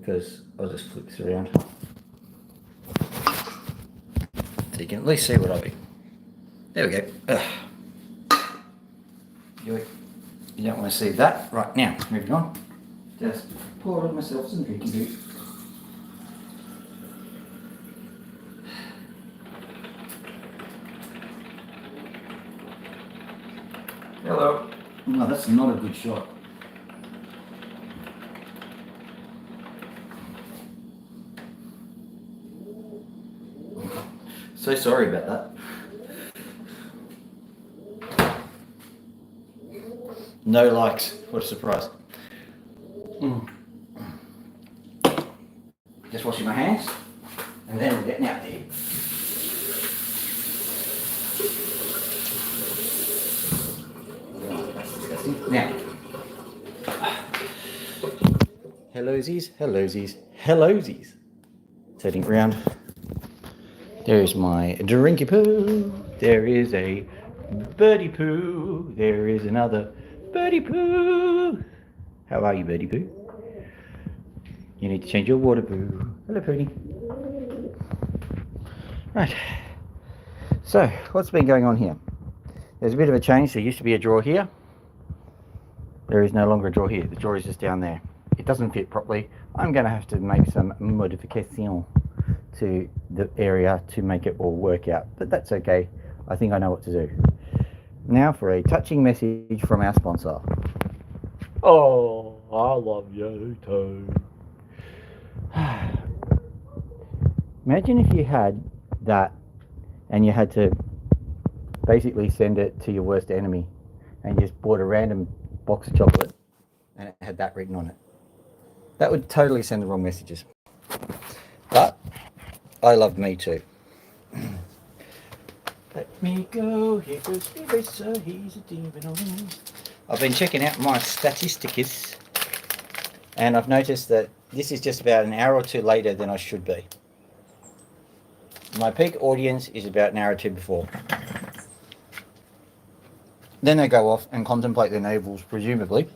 because I'll just flip this around. So you can at least see what I'll be. There we go. You don't want to see that. Right, now, moving on. Just pour myself some drinking juice. Hello. No, that's not a good shot. So sorry about that. No likes. What a surprise. Just washing my hands, and then we're getting out there. Now, hellosies, hellosies, hellosies. Turning around. There's my drinky poo. There is a birdie poo. There is another birdie poo. How are you, birdie poo? You need to change your water poo. Hello, Poonie. Right. So, what's been going on here? There's a bit of a change. There used to be a drawer here. There is no longer a drawer here. The drawer is just down there. It doesn't fit properly. I'm going to have to make some modification to the area to make it all work out. But that's okay. I think I know what to do. Now for a touching message from our sponsor. Oh, I love you too. Imagine if you had that and you had to basically send it to your worst enemy and you just bought a random box of chocolate and it had that written on it. That would totally send the wrong messages. But I love me too. Let me go, here goes the racer, he's a demon. I've been checking out my statistics and I've noticed that this is just about an hour or two later than I should be. My peak audience is about an hour or two before. Then they go off and contemplate their navels, presumably.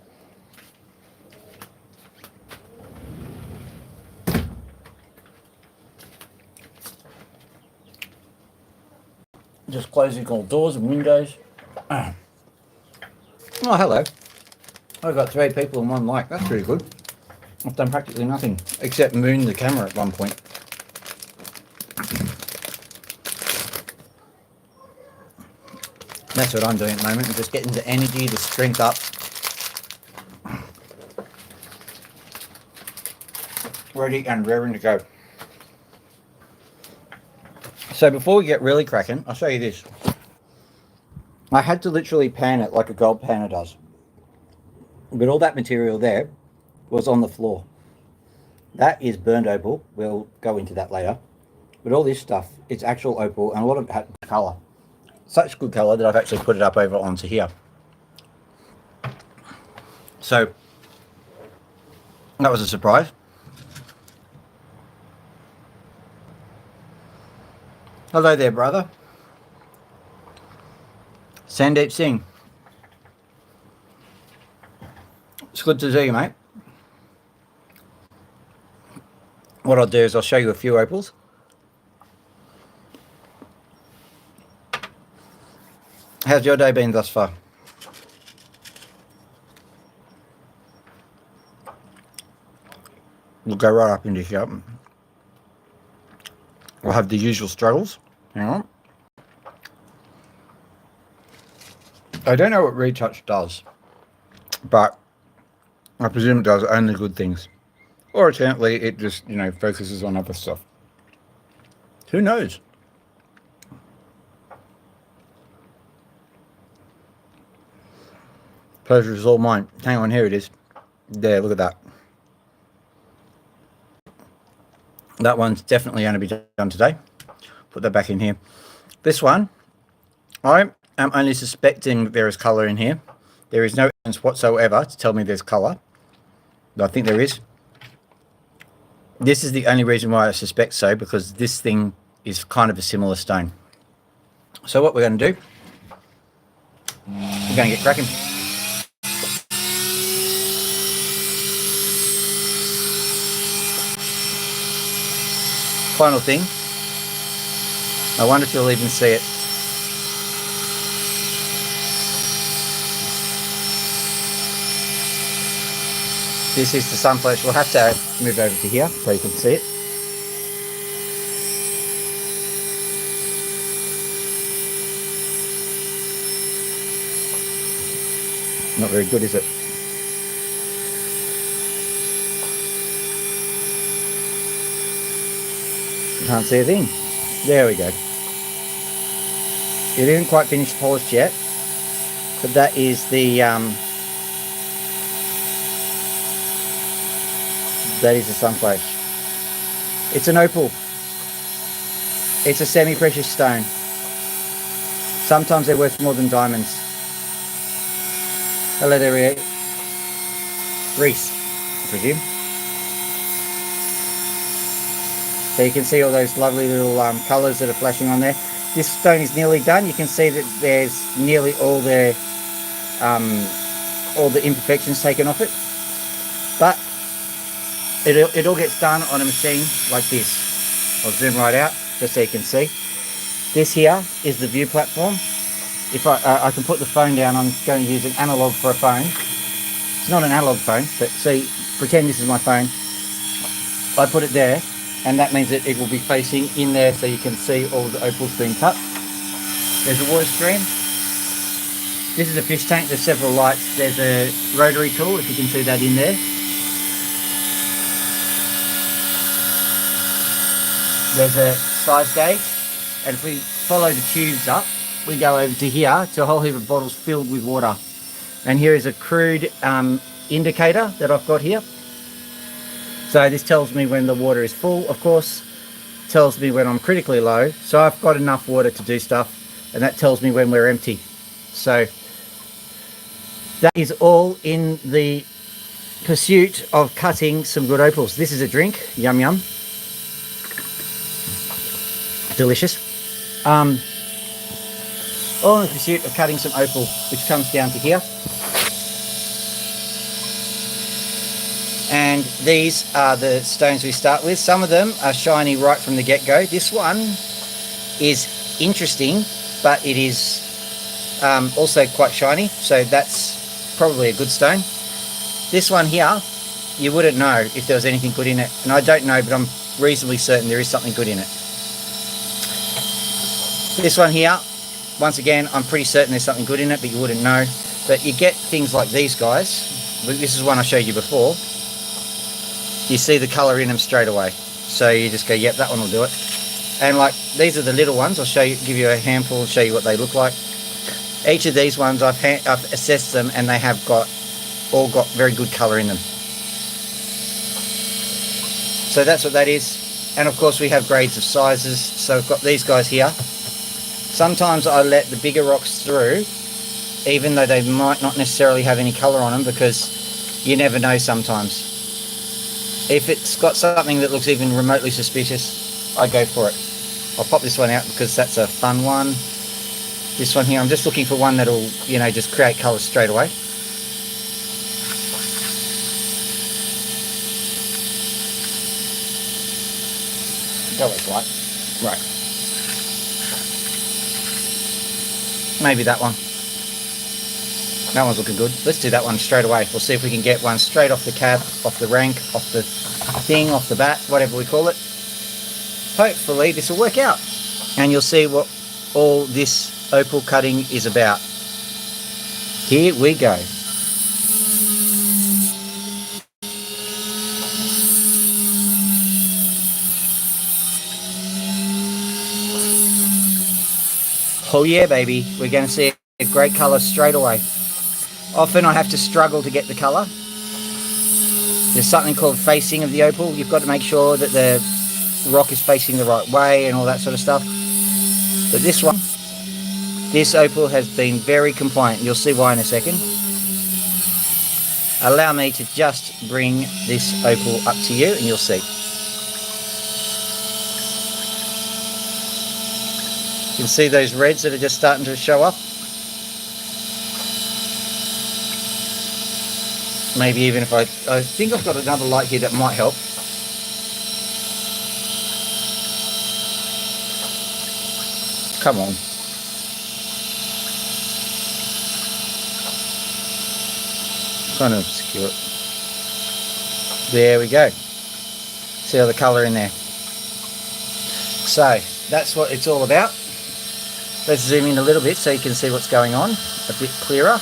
Just closing all doors and windows. Oh, hello. I've got 3 people and 1 mic. That's pretty good. I've done practically nothing except moon the camera at one point. That's what I'm doing at the moment. I'm just getting the energy, the strength up. Ready and raring to go. So before we get really cracking, I'll show you this. I had to literally pan it like a gold panner does. But all that material there was on the floor. That is burned opal. We'll go into that later. But all this stuff, it's actual opal and a lot of it had colour. Such good colour that I've actually put it up over onto here. So that was a surprise. Hello there, brother. Sandeep Singh. It's good to see you, mate. What I'll do is I'll show you a few opals. How's your day been thus far? We'll go right up into here. We'll have the usual struggles. Hang on. I don't know what retouch does, but I presume it does only good things. Or apparently it just, focuses on other stuff. Who knows? Pleasure is all mine. Hang on, here it is. There, look at that. That one's definitely going to be done today. Put that back in here. This one, I am only suspecting that there is colour in here. There is no evidence whatsoever to tell me there's colour. But I think there is. This is the only reason why I suspect so, because this thing is kind of a similar stone. So what we're going to do, we're going to get cracking. Final thing. I wonder if you'll even see it. This is the sunflash. We'll have to move over to here so you can see it. Not very good, is it? Can't see a thing. There we go. It isn't quite finished polished yet, but that is the sunflash. It's an opal. It's a semi-precious stone. Sometimes they're worth more than diamonds. Hello there, Reese, I presume. So you can see all those lovely little colours that are flashing on there. This stone is nearly done. You can see that there's nearly all the imperfections taken off it. But it all gets done on a machine like this. I'll zoom right out just so you can see. This here is the view platform. If I can put the phone down, I'm going to use an analog for a phone. It's not an analog phone, but see, pretend this is my phone. I put it there, and that means that it will be facing in there so you can see all the opals being cut. There's a water stream. This is a fish tank. There's several lights. There's a rotary tool, if you can see that in there. There's a size gauge, and if we follow the tubes up, we go over to here to a whole heap of bottles filled with water. And here is a crude indicator that I've got here. So this tells me when the water is full, of course, tells me when I'm critically low. So I've got enough water to do stuff, and that tells me when we're empty. So that is all in the pursuit of cutting some good opals. This is a drink, yum yum. Delicious. All in the pursuit of cutting some opal, which comes down to here. And these are the stones we start with. Some of them are shiny right from the get-go. This one is interesting, but it is also quite shiny, so that's probably a good stone. This one here, you wouldn't know if there was anything good in it, and I don't know, but I'm reasonably certain there is something good in it. This one here, once again, I'm pretty certain there's something good in it, but you wouldn't know. But you get things like these guys. This is one I showed you before. You see the colour in them straight away. So you just go, yep, that one will do it. And like, these are the little ones. I'll show you, give you a handful and show you what they look like. Each of these ones, I've assessed them, and they have all got very good colour in them. So that's what that is. And of course we have grades of sizes. So I've got these guys here. Sometimes I let the bigger rocks through, even though they might not necessarily have any colour on them, because you never know sometimes. If it's got something that looks even remotely suspicious, I go for it. I'll pop this one out because that's a fun one. This one here, I'm just looking for one that'll, you know, just create colours straight away. That was right. Right. Maybe that one. That one's looking good. Let's do that one straight away. We'll see if we can get one straight off the cab, off the rank, off the thing, off the bat, whatever we call it. Hopefully this will work out. And you'll see what all this opal cutting is about. Here we go. Oh yeah, baby, we're going to see a great colour straight away. Often I have to struggle to get the colour. There's something called facing of the opal. You've got to make sure that the rock is facing the right way and all that sort of stuff. But this one, this opal has been very compliant. You'll see why in a second. Allow me to just bring this opal up to you and you'll see. You can see those reds that are just starting to show up. Maybe even if I think I've got another light here that might help. Come on. Trying to obscure it. There we go. See all the colour in there. So that's what it's all about. Let's zoom in a little bit so you can see what's going on a bit clearer.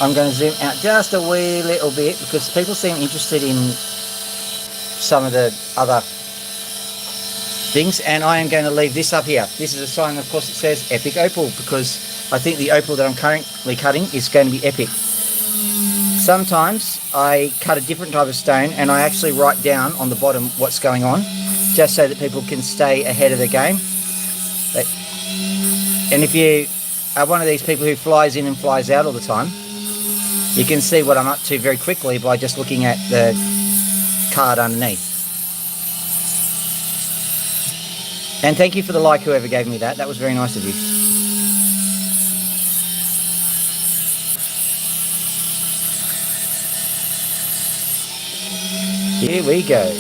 I'm going to zoom out just a wee little bit because people seem interested in some of the other things, and I am going to leave this up here. This is a sign, of course, it says Epic Opal, because I think the opal that I'm currently cutting is going to be epic. Sometimes I cut a different type of stone and I actually write down on the bottom what's going on, just so that people can stay ahead of the game. And if you are one of these people who flies in and flies out all the time, you can see what I'm up to very quickly by just looking at the card underneath. And thank you for the like, whoever gave me that. That was very nice of you. Here we go.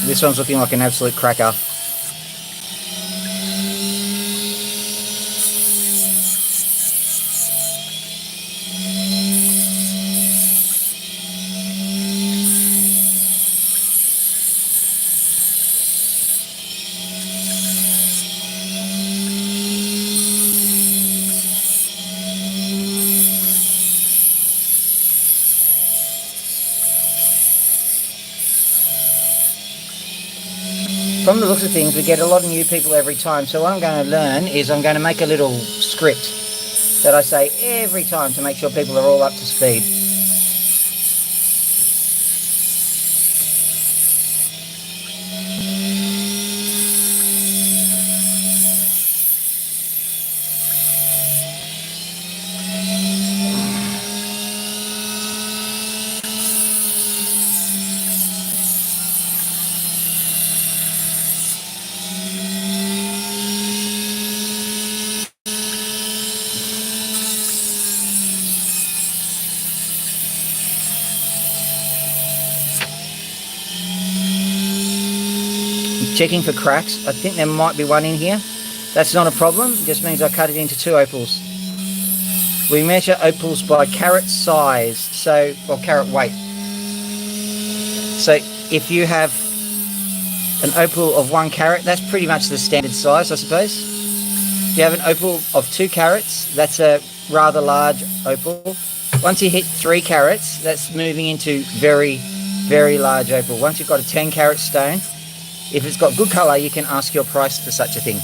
This one's looking like an absolute cracker. From the looks of things, we get a lot of new people every time, so what I'm going to learn is I'm going to make a little script that I say every time to make sure people are all up to speed. Checking for cracks. I think there might be one in here. That's not a problem. It just means I cut it into 2 opals. We measure opals by carat size, or carat weight. So if you have an opal of 1 carat, that's pretty much the standard size, I suppose. If you have an opal of 2 carats, that's a rather large opal. Once you hit 3 carats, that's moving into very, very large opal. Once you've got a 10 carat stone, if it's got good colour, you can ask your price for such a thing.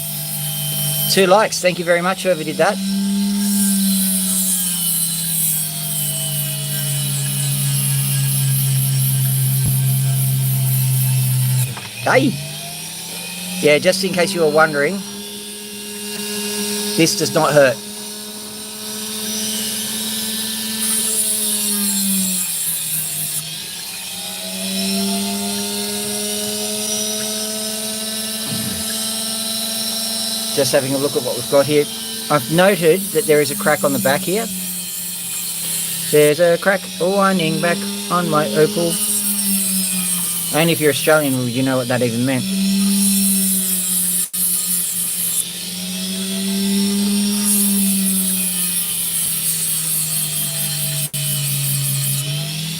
2 likes. Thank you very much, whoever did that. Hey! Yeah, just in case you were wondering, this does not hurt. Just having a look at what we've got here. I've noted that there is a crack on the back here. There's a crack winding back on my opal. And if you're Australian, you know what that even meant.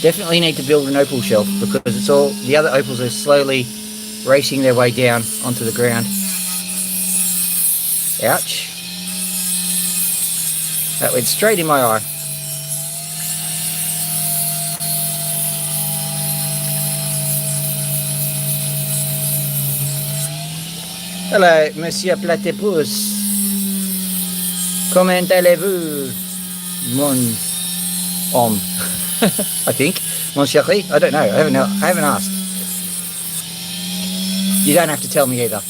Definitely need to build an opal shelf because it's all the other opals are slowly racing their way down onto the ground. Ouch. That went straight in my eye. Hello, Monsieur Platypus. Comment allez-vous, mon homme? I think. Mon chéri? I don't know. I haven't asked. You don't have to tell me either.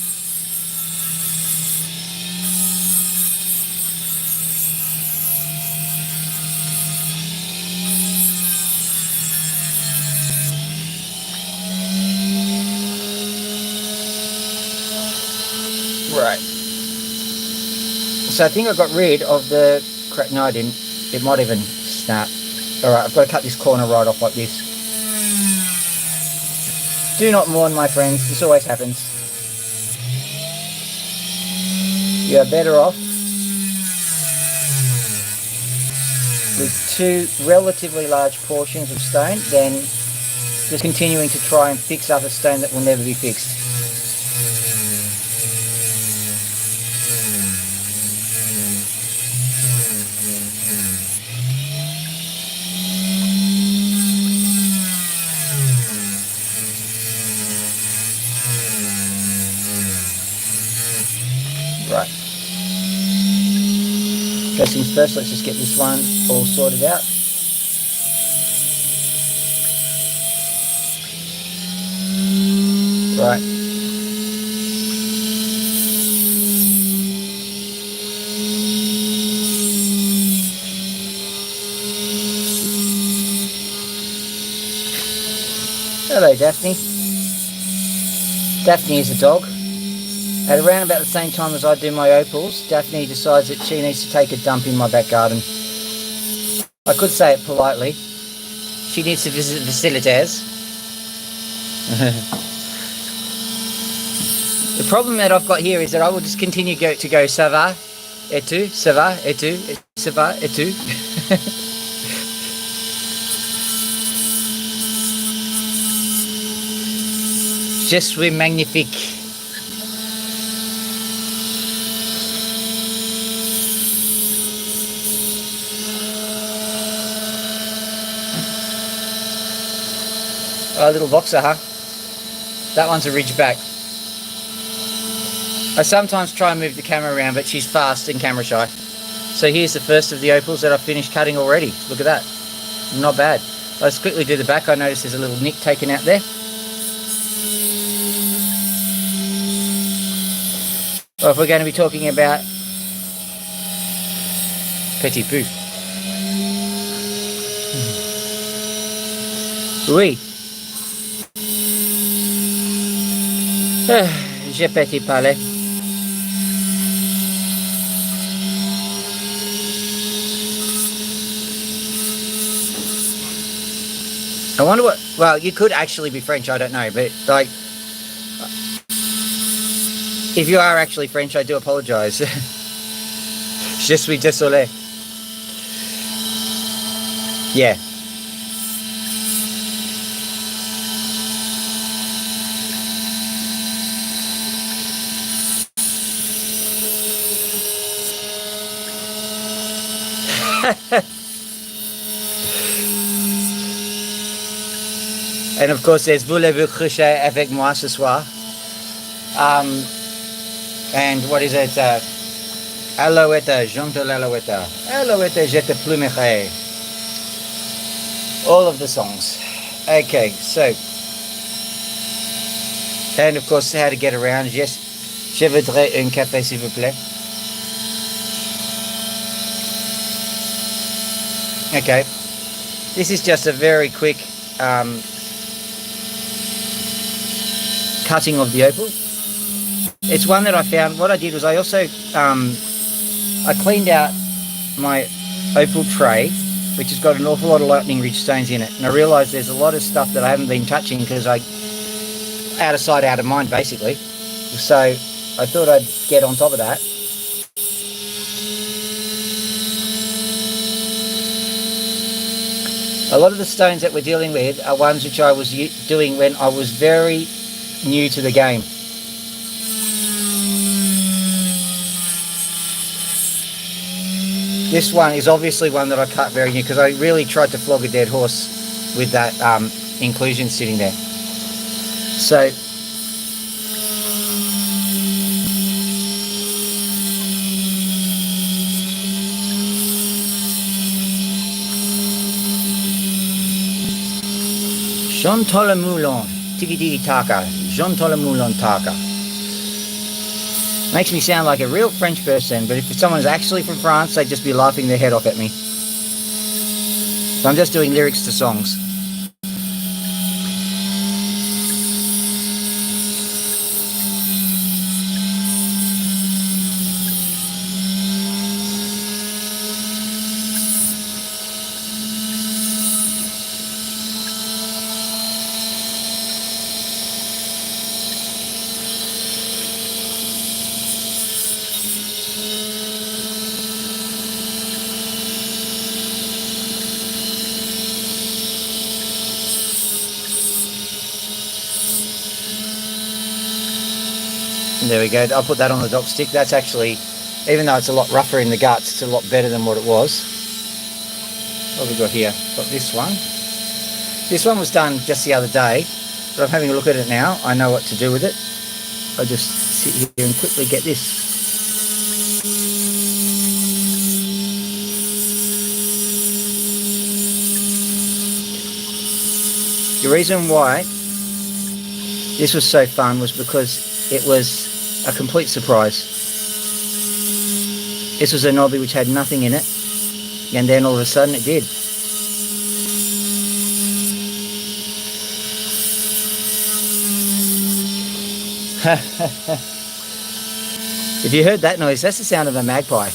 Right. So I think I got rid of the crack. No, I didn't. It might even snap. Alright, I've got to cut this corner right off like this. Do not mourn, my friends. This always happens. You are better off with two relatively large portions of stone than just continuing to try and fix up a stone that will never be fixed. Right. First things first, let's just get this one all sorted out. Right. Hello, Daphne. Daphne is a dog. At around about the same time as I do my opals, Daphne decides that she needs to take a dump in my back garden. I could say it politely. She needs to visit the facilities. The problem that I've got here is that I will just continue to go ça va, et tu, ça va, et tu, ça va, et tu. Je suis magnifique. Oh, a little boxer, huh? That one's a ridgeback. I sometimes try and move the camera around, but she's fast and camera shy. So here's the first of the opals that I've finished cutting already. Look at that. Not bad. Let's quickly do the back. I noticed there's a little nick taken out there. Well, if we're going to be talking about Petit Pou. Oui. Je petit parler. I wonder what, well, you could actually be French, I don't know, but like, if you are actually French, I do apologise. Je suis désolé. Yeah. And of course there's voulez-vous coucher avec moi ce soir, and what is it, alouette, j'entends l'alouette, alouette, je te plumerai, all of the songs. Okay, so, and of course how to get around. Yes, je voudrais un café s'il vous plaît. Okay, this is just a very quick cutting of the opal. It's one that I found. What I did was I also I cleaned out my opal tray, which has got an awful lot of lightning ridge stones in it, and I realised there's a lot of stuff that I haven't been touching because I out of sight, out of mind, basically. So I thought I'd get on top of that. A lot of the stones that we're dealing with are ones which I was doing when I was very new to the game. This one is obviously one that I cut very new because I really tried to flog a dead horse with that inclusion sitting there. So J'entends le moulin, tiki tiki taka, j'entends le moulin taka. Makes me sound like a real French person, but if someone's actually from France, they'd just be laughing their head off at me. So I'm just doing lyrics to songs. There we go. I'll put that on the dock stick. That's actually, even though it's a lot rougher in the guts, it's a lot better than what it was. What have we got here? Got this one. This one was done just the other day, but I'm having a look at it now. I know what to do with it. I'll just sit here and quickly get this. The reason why this was so fun was because it was a complete surprise. This was a knobby which had nothing in it, and then all of a sudden it did. If you heard that noise, that's the sound of a magpie.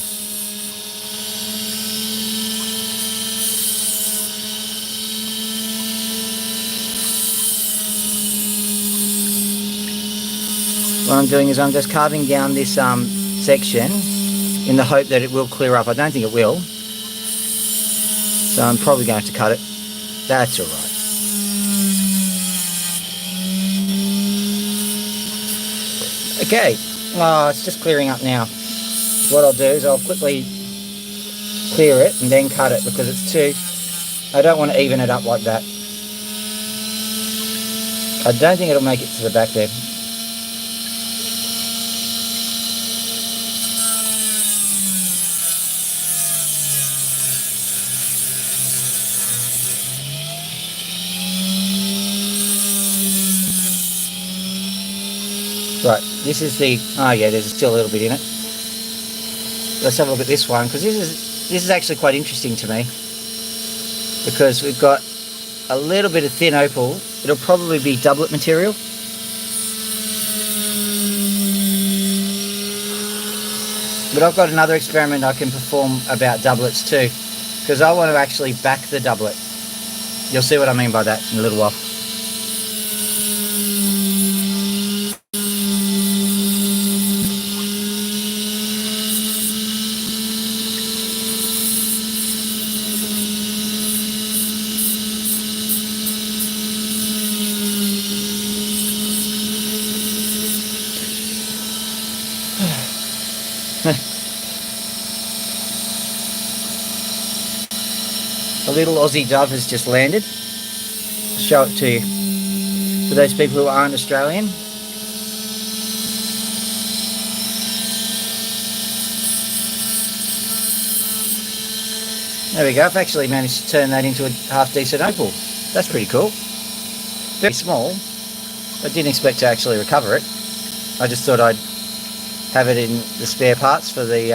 What I'm doing is I'm just carving down this section in the hope that it will clear up. I don't think it will, so I'm probably going to have to cut it. That's alright. Okay, it's just clearing up now. What I'll do is I'll quickly clear it and then cut it, because it's too... I don't want to even it up like that. I don't think it'll make it to the back there. Right, this is the... oh yeah, there's still a little bit in it. Let's have a look at this one, because this is actually quite interesting to me, because we've got a little bit of thin opal. It'll probably be doublet material. But I've got another experiment I can perform about doublets too, because I want to actually back the doublet. You'll see what I mean by that in a little while. A little Aussie dove has just landed. I'll show it to you. For those people who aren't Australian. There we go. I've actually managed to turn that into a half decent opal. That's pretty cool. Very small. I didn't expect to actually recover it. I just thought I'd have it in the spare parts for the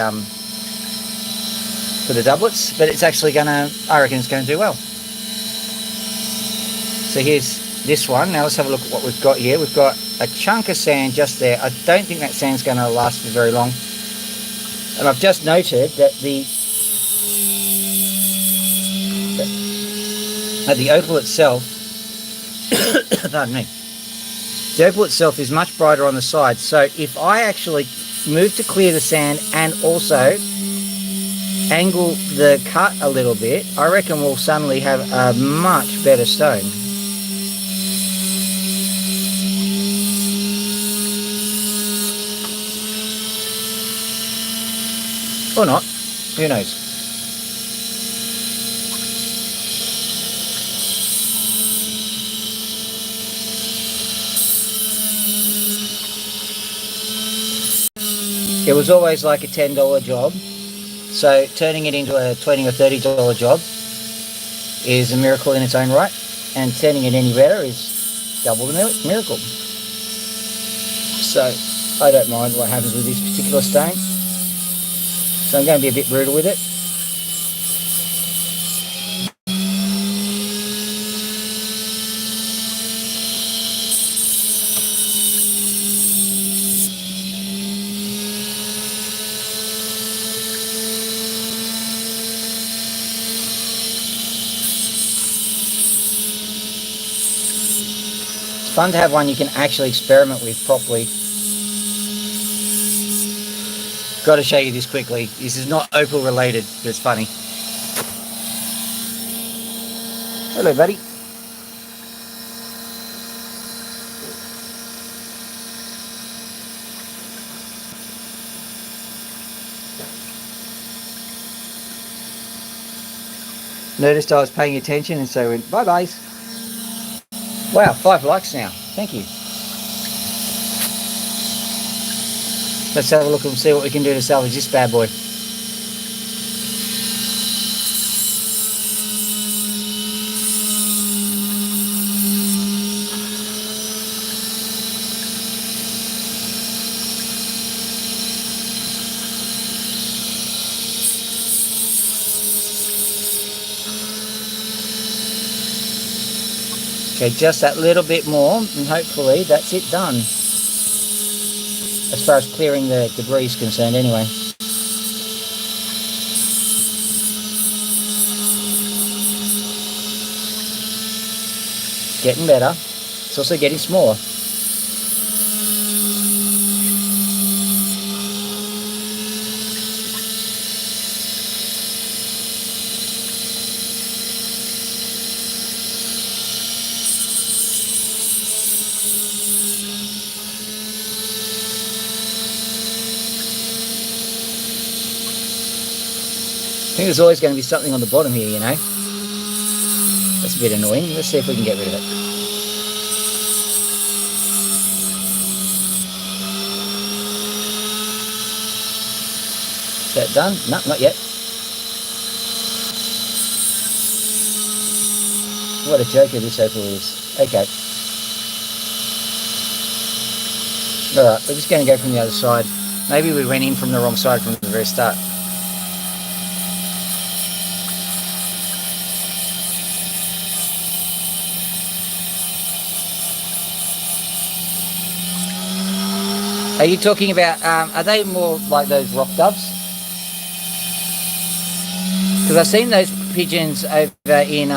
doublets, but it's actually gonna, I reckon it's gonna do well. So here's this one. Now let's have a look at what we've got here. We've got a chunk of sand just there. I don't think that sand's gonna last for very long. And I've just noted that the opal itself, pardon me, the opal itself is much brighter on the side. So if I actually move to clear the sand and also angle the cut a little bit, I reckon we'll suddenly have a much better stone. Or not, who knows. It was always like a $10 job, so turning it into a $20 or $30 job is a miracle in its own right, and turning it any better is double the miracle. So I don't mind what happens with this particular stone. So I'm going to be a bit brutal with it. It's fun to have one you can actually experiment with properly. Got to show you this quickly. This is not opal related, but it's funny. Hello, buddy. noticed I was paying attention and so went, bye bye. Wow, 5 likes now. Thank you. Let's have a look and see what we can do to salvage this bad boy. Okay, just that little bit more, and hopefully that's it done. As far as clearing the debris is concerned, anyway. Getting better. It's also getting smaller. I think there's always going to be something on the bottom here, you know. That's a bit annoying. Let's see if we can get rid of it. Is that done? No, not yet. What a joker this Opal is. Okay. Alright, we're just going to go from the other side. Maybe we went in from the wrong side from the very start. Are you talking about, are they more like those rock doves? Because I've seen those pigeons over in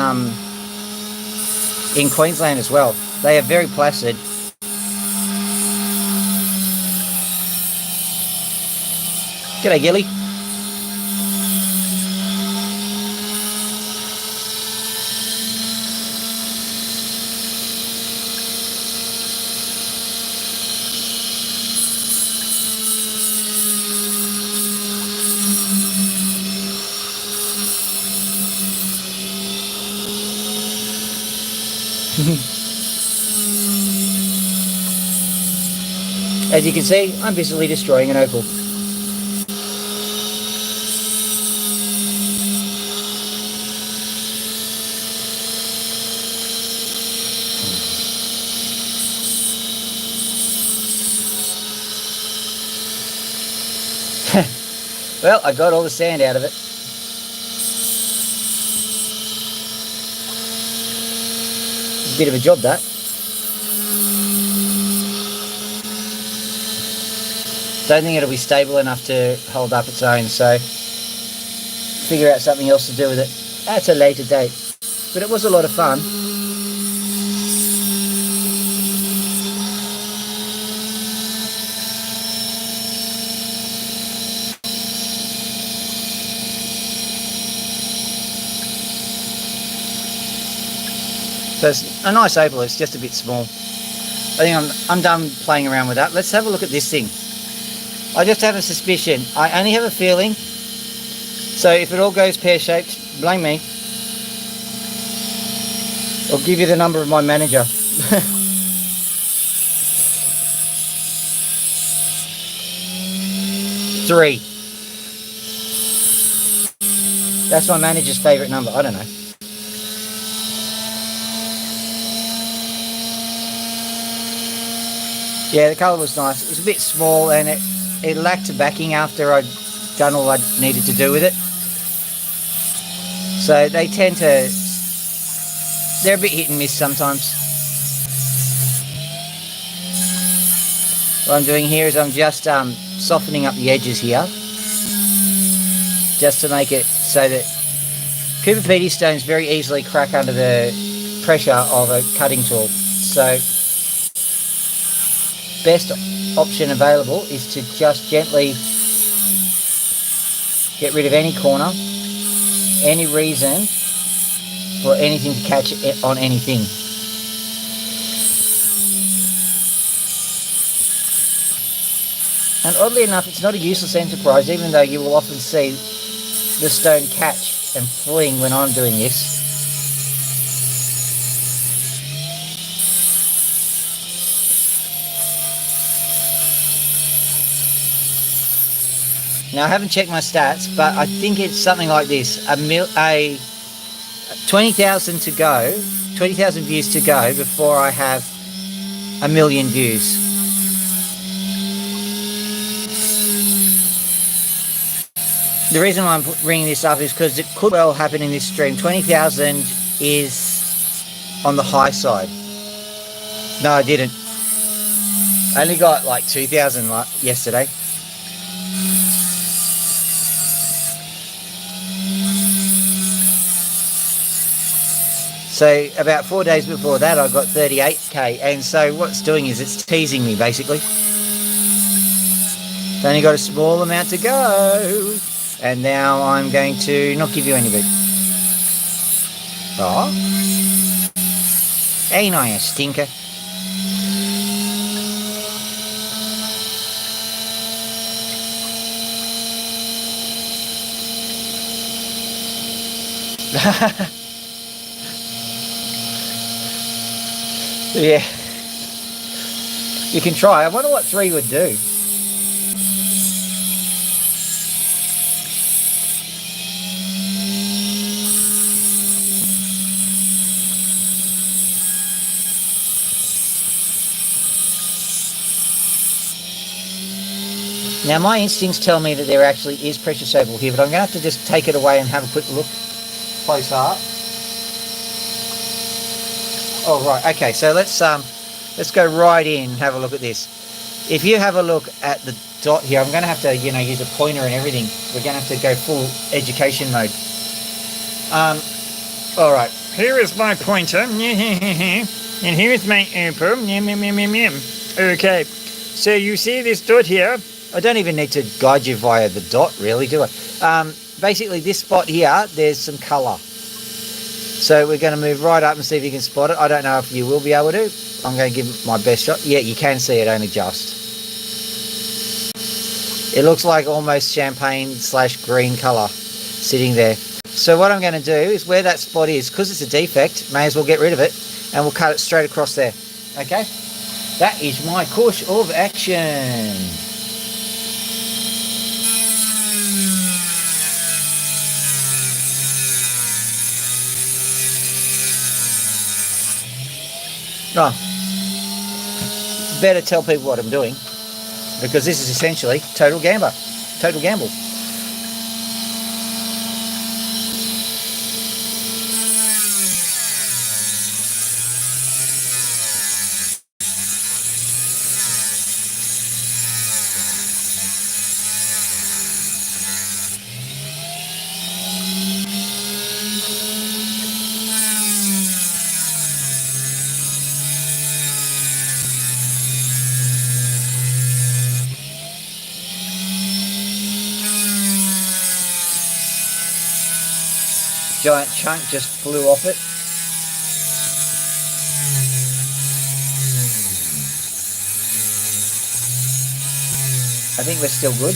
Queensland as well. They are very placid. G'day, Gilly. As you can see, I'm busily destroying an opal. Well, I got all the sand out of it. It's a bit of a job, that. Don't think it'll be stable enough to hold up its own, so figure out something else to do with it at a later date. But it was a lot of fun. So it's a nice opal, it's just a bit small. I think I'm done playing around with that. Let's have a look at this thing. I just have a suspicion. I only have a feeling. So if it all goes pear-shaped, blame me. I'll give you the number of my manager. 3. That's my manager's favourite number. I don't know. Yeah, the colour was nice. It was a bit small and it lacked backing after I'd done all I needed to do with it. So they tend to... they're a bit hit and miss sometimes. What I'm doing here is I'm just softening up the edges here. Just to make it so that Cooper Pedy stones very easily crack under the pressure of a cutting tool. So best option available is to just gently get rid of any corner, any reason for anything to catch on anything. And oddly enough, it's not a useless enterprise, even though you will often see the stone catch and fling when I'm doing this. Now I haven't checked my stats, but I think it's something like this: 20,000 to go, 20,000 views to go before I have 1 million views. The reason why I'm bringing this up is because it could well happen in this stream. 20,000 is on the high side. No, I didn't. I only got like 2,000 yesterday. So about 4 days before that, I got 38k. And so what it's doing is it's teasing me, basically. It's only got a small amount to go. And now I'm going to not give you any bit. Oh. Ain't I a stinker? Yeah. You can try. I wonder what 3 would do. Now my instincts tell me that there actually is precious opal here, but I'm going to have to just take it away and have a quick look close up. Oh right, okay. So let's go right in and have a look at this. If you have a look at the dot here, I'm going to have to use a pointer and everything. We're going to have to go full education mode. All right. Here is my pointer, and here is my opal. Okay. So you see this dot here? I don't even need to guide you via the dot, really, do I? Basically, this spot here, there's some colour. So we're going to move right up and see if you can spot it. I don't know if you will be able to. I'm going to give it my best shot. Yeah, you can see it only just. It looks like almost champagne/green colour sitting there. So what I'm going to do is where that spot is, because it's a defect, may as well get rid of it, and we'll cut it straight across there. Okay? That is my course of action. Oh, better tell people what I'm doing, because this is essentially total gamble. Giant chunk just flew off it. I think we're still good.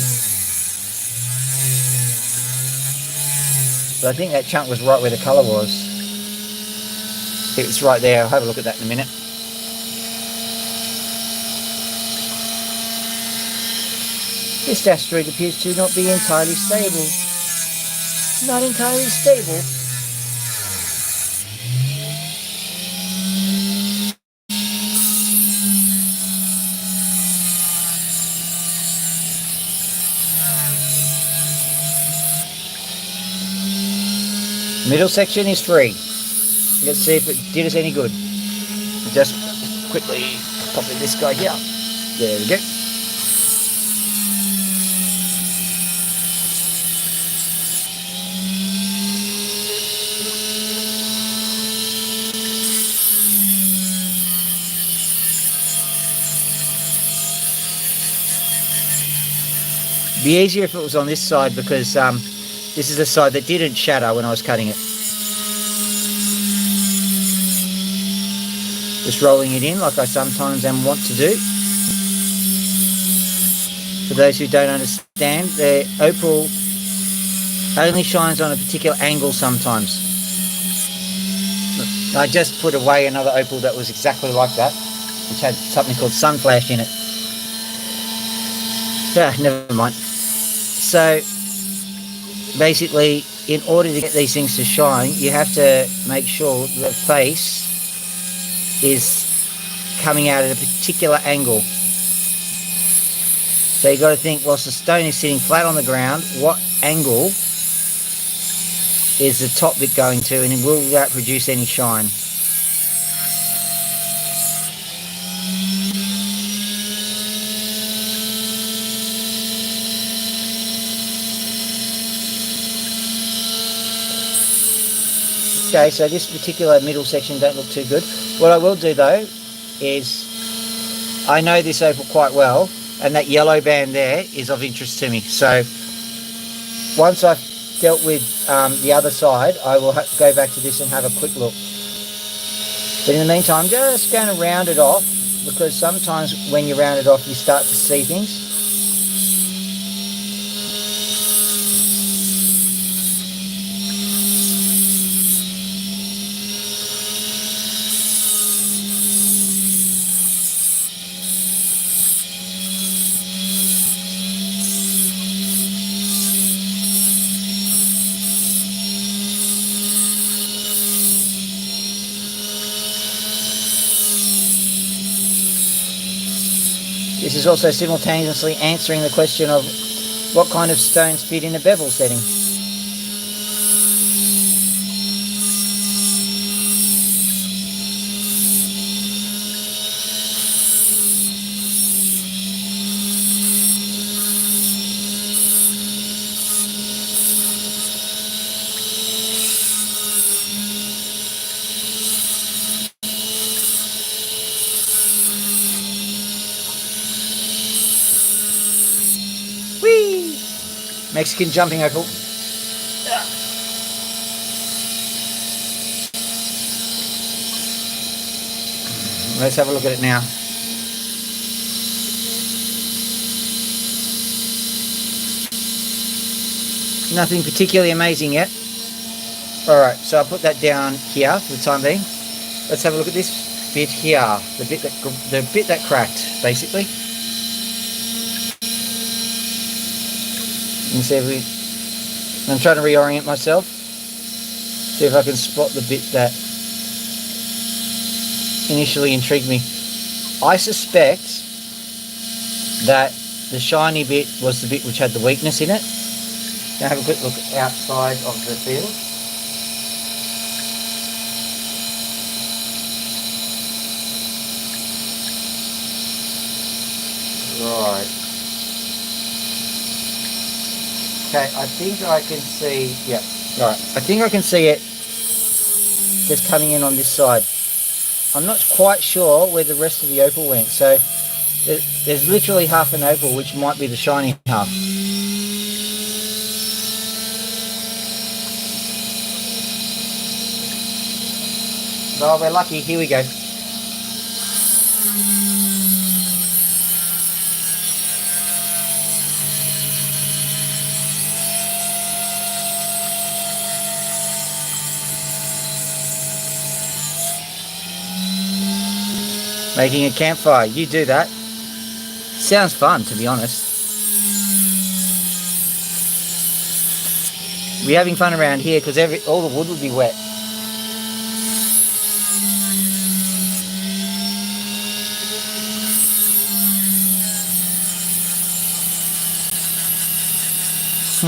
But I think that chunk was right where the colour was. It's right there. I'll have a look at that in a minute. This asteroid appears to not be entirely stable. Not entirely stable. Middle section is free. Let's see if it did us any good. Just quickly pop in this guy here. There we go. It'd be easier if it was on this side, because this is the side that didn't shatter when I was cutting it. Just rolling it in like I sometimes am want to do. For those who don't understand, the opal only shines on a particular angle sometimes. I just put away another opal that was exactly like that, which had something called sun flash in it. Yeah, never mind. So basically, in order to get these things to shine, you have to make sure the face is coming out at a particular angle. So you've got to think, whilst the stone is sitting flat on the ground, what angle is the top bit going to, and will that produce any shine? Okay, so this particular middle section don't look too good. What I will do though is, I know this opal quite well, and that yellow band there is of interest to me. So once I've dealt with the other side, I will go back to this and have a quick look. But in the meantime, I'm just going to round it off, because sometimes when you round it off, you start to see things. This is also simultaneously answering the question of what kind of stones fit in a bevel setting. Whee! Mexican jumping opal. Let's have a look at it now. Nothing particularly amazing yet. Alright, so I'll put that down here for the time being. Let's have a look at this bit here. The bit that cracked, basically. And see if I'm trying to reorient myself. See if I can spot the bit that initially intrigued me. I suspect that the shiny bit was the bit which had the weakness in it. Now have a quick look outside of the field. Right. Okay, I think I can see, yeah, alright, I think I can see it just coming in on this side. I'm not quite sure where the rest of the opal went, so there's literally half an opal, which might be the shiny half. Oh, we're lucky, here we go. Making a campfire, you do that. Sounds fun, to be honest. We're having fun around here because all the wood would be wet.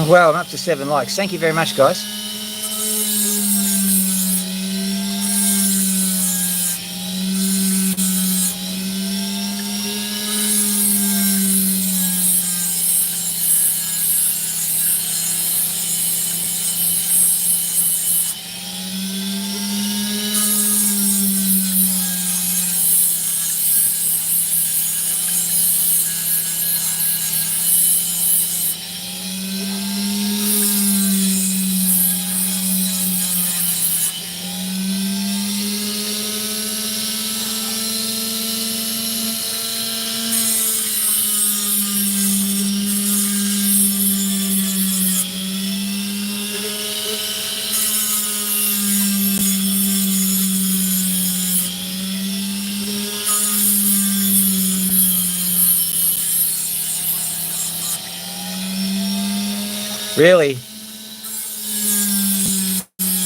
Well, I'm up to 7 likes. Thank you very much, guys. Really?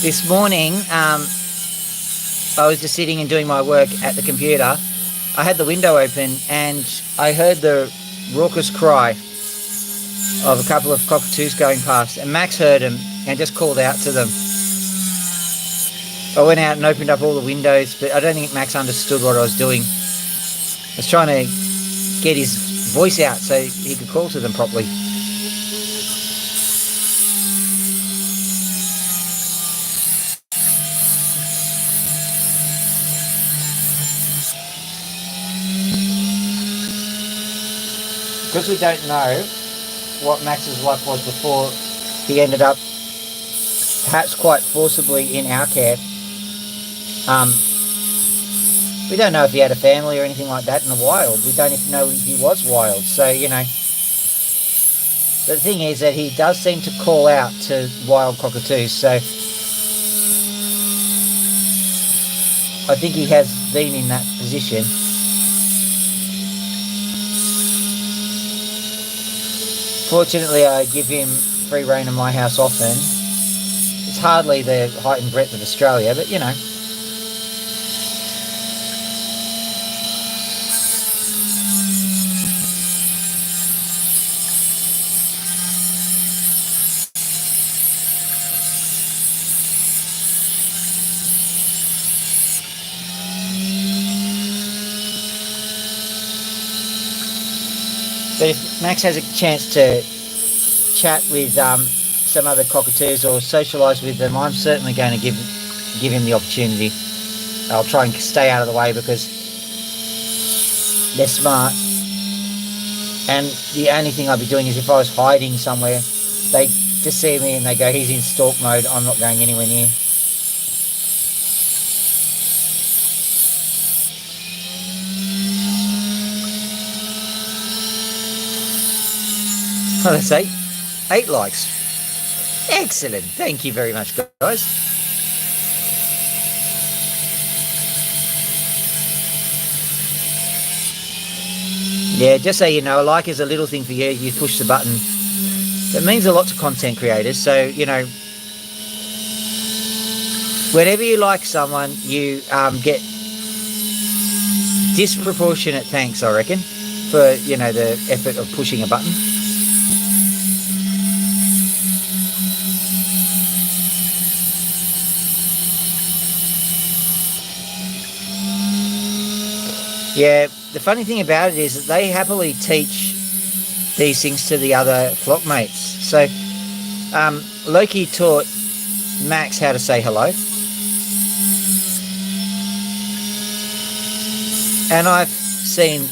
This morning, I was just sitting and doing my work at the computer. I had the window open and I heard the raucous cry of a couple of cockatoos going past, and Max heard them and just called out to them. I went out and opened up all the windows, but I don't think Max understood what I was doing. I was trying to get his voice out so he could call to them properly. Because we don't know what Max's life was before he ended up perhaps quite forcibly in our care. We don't know if he had a family or anything like that in the wild. We don't even know if he was wild. So, you know. But the thing is that he does seem to call out to wild cockatoos. So I think he has been in that position. Fortunately, I give him free rein in my house often. It's hardly the height and breadth of Australia, but you know. But if Max has a chance to chat with some other cockatoos or socialise with them, I'm certainly going to give him the opportunity. I'll try and stay out of the way because they're smart. And the only thing I'd be doing is if I was hiding somewhere, they just see me and they go, he's in stalk mode, I'm not going anywhere near. Oh, that's 8 likes. Excellent. Thank you very much, guys. Yeah, just so you know, a like is a little thing for you. You push the button. It means a lot to content creators. So, you know, whenever you like someone, you get disproportionate thanks, I reckon, for, you know, the effort of pushing a button. Yeah, the funny thing about it is that they happily teach these things to the other flock mates. So Loki taught Max how to say hello. And I've seen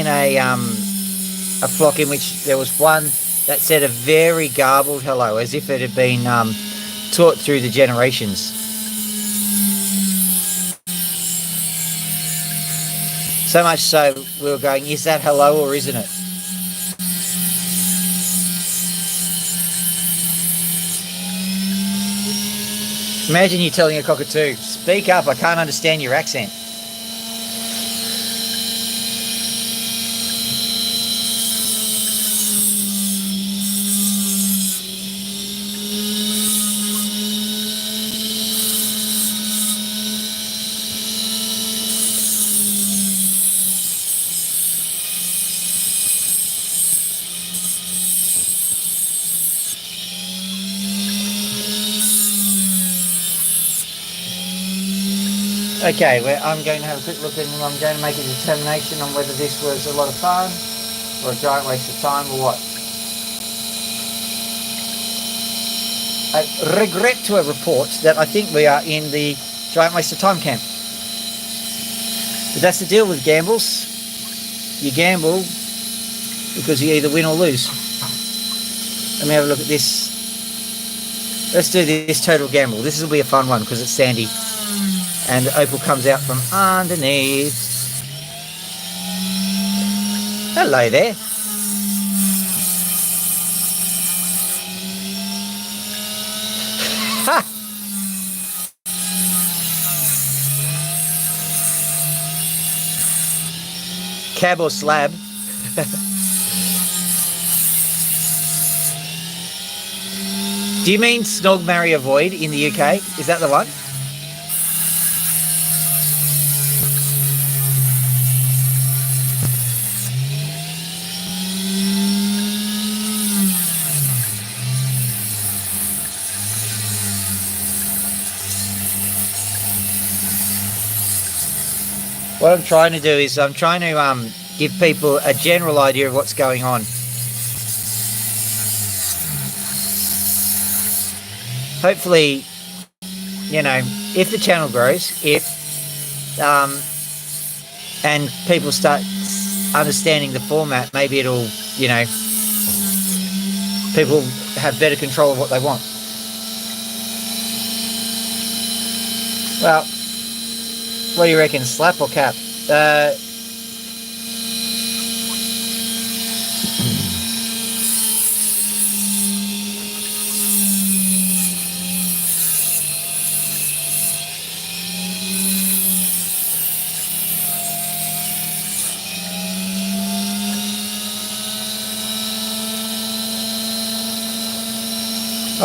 a flock in which there was one that said a very garbled hello, as if it had been taught through the generations. So much so, we were going, is that hello or isn't it? Imagine you telling a cockatoo, speak up, I can't understand your accent. Okay, well, I'm going to have a quick look and I'm going to make a determination on whether this was a lot of fun or a giant waste of time or what. I regret to report that I think we are in the giant waste of time camp. But that's the deal with gambles. You gamble because you either win or lose. Let me have a look at this. Let's do this total gamble. This will be a fun one because it's sandy. And Opal comes out from underneath. Hello there. Ha! Cab or slab? Do you mean Snog, Marry, Avoid in the UK? Is that the one? What I'm trying to do is I'm trying to give people a general idea of what's going on. Hopefully, you know, if the channel grows, and people start understanding the format, maybe it'll, you know, people have better control of what they want. Well, what do you reckon, slap or cap?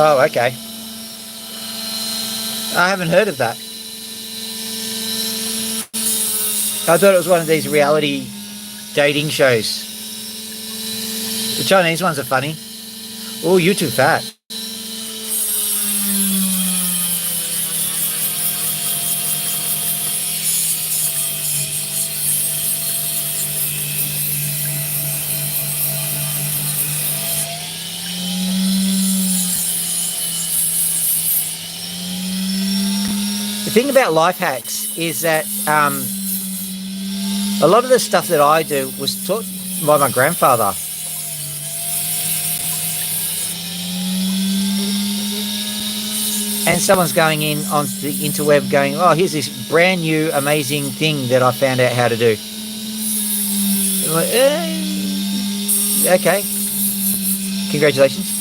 Oh, okay. I haven't heard of that. I thought it was one of these reality dating shows. The Chinese ones are funny. Oh, you too fat. The thing about life hacks is that a lot of the stuff that I do was taught by my grandfather. And someone's going in on the interweb going, oh, here's this brand new amazing thing that I found out how to do. I'm like, okay. Congratulations.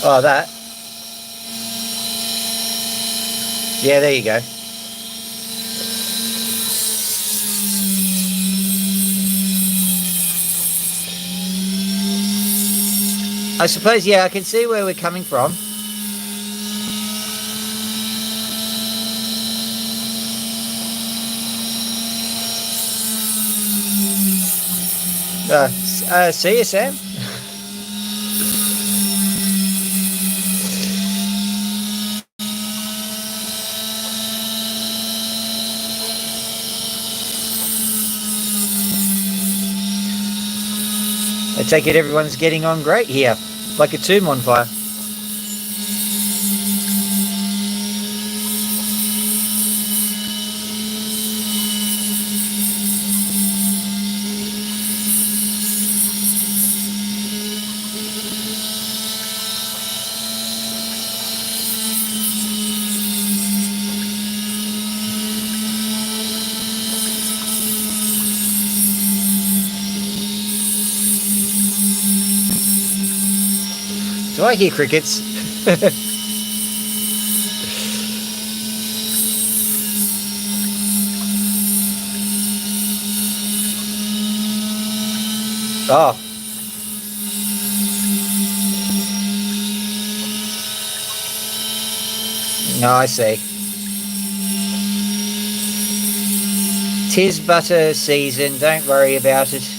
Oh, that. Yeah, there you go. I suppose, yeah, I can see where we're coming from. See you, Sam. I take it everyone's getting on great here, like a tomb on fire. Do I hear crickets? Oh. No, I see. 'Tis butter season, don't worry about it.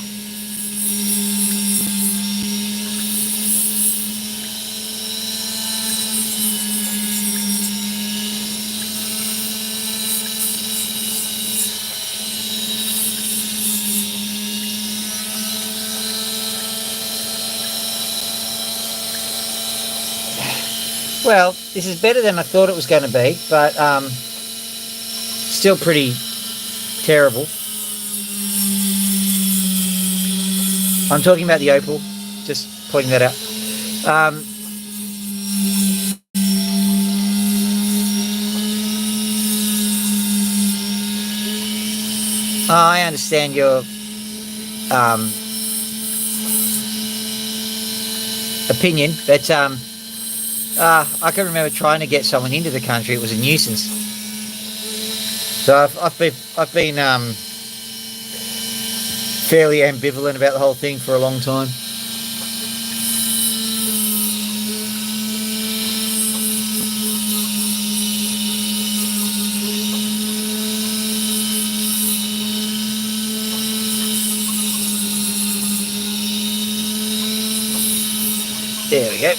Well, this is better than I thought it was going to be, but still pretty terrible. I'm talking about the Opal, just pointing that out. I understand your opinion, but I can remember trying to get someone into the country. It was a nuisance. So I've been fairly ambivalent about the whole thing for a long time. There we go.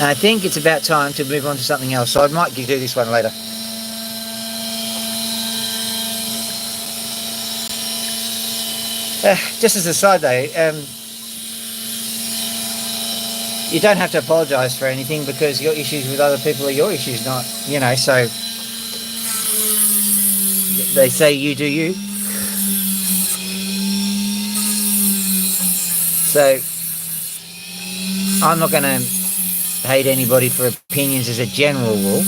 And I think it's about time to move on to something else, so I might do this one later. Just as a side though, you don't have to apologise for anything because your issues with other people are your issues, not, you know, so they say you do you. So I'm not going to hate anybody for opinions as a general rule.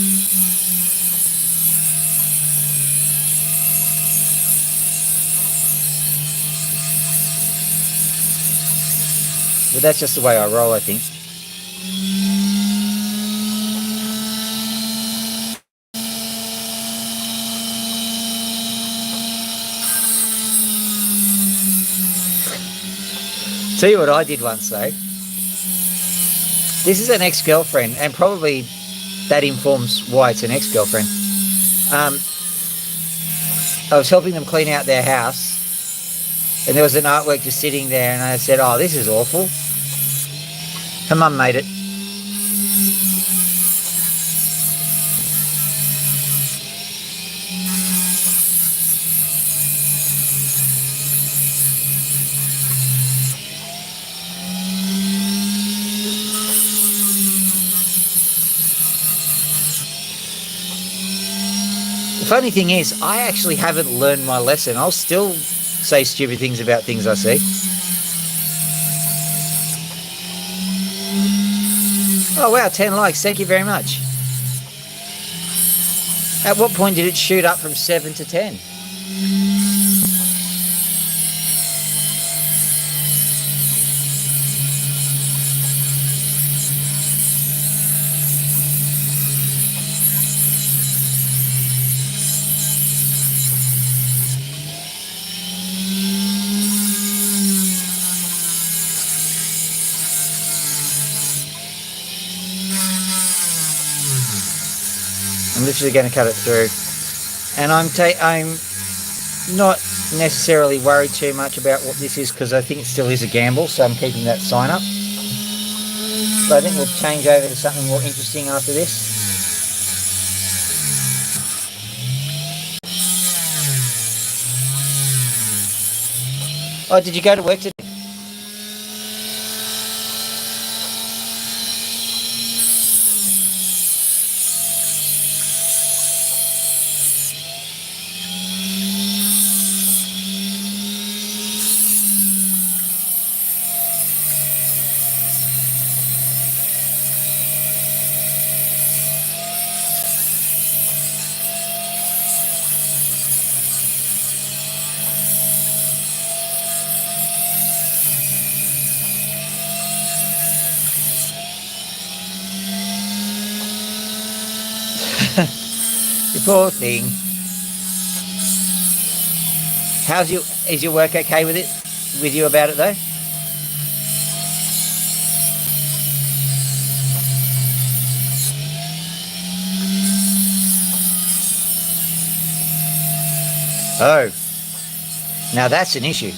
But that's just the way I roll, I think. Tell you what I did once though. This is an ex-girlfriend, and probably that informs why it's an ex-girlfriend. I was helping them clean out their house, and there was an artwork just sitting there, and I said, "Oh, this is awful." Her mum made it. The funny thing is, I actually haven't learned my lesson. I'll still say stupid things about things I see. Oh wow, 10 likes, thank you very much. At what point did it shoot up from 7 to 10? I'm literally going to cut it through, and I'm not necessarily worried too much about what this is because I think it still is a gamble, so I'm keeping that sign up. But I think we'll change over to something more interesting after this. Oh, did you go to work today? You poor thing. Is your work okay with you about it though? Oh, now that's an issue.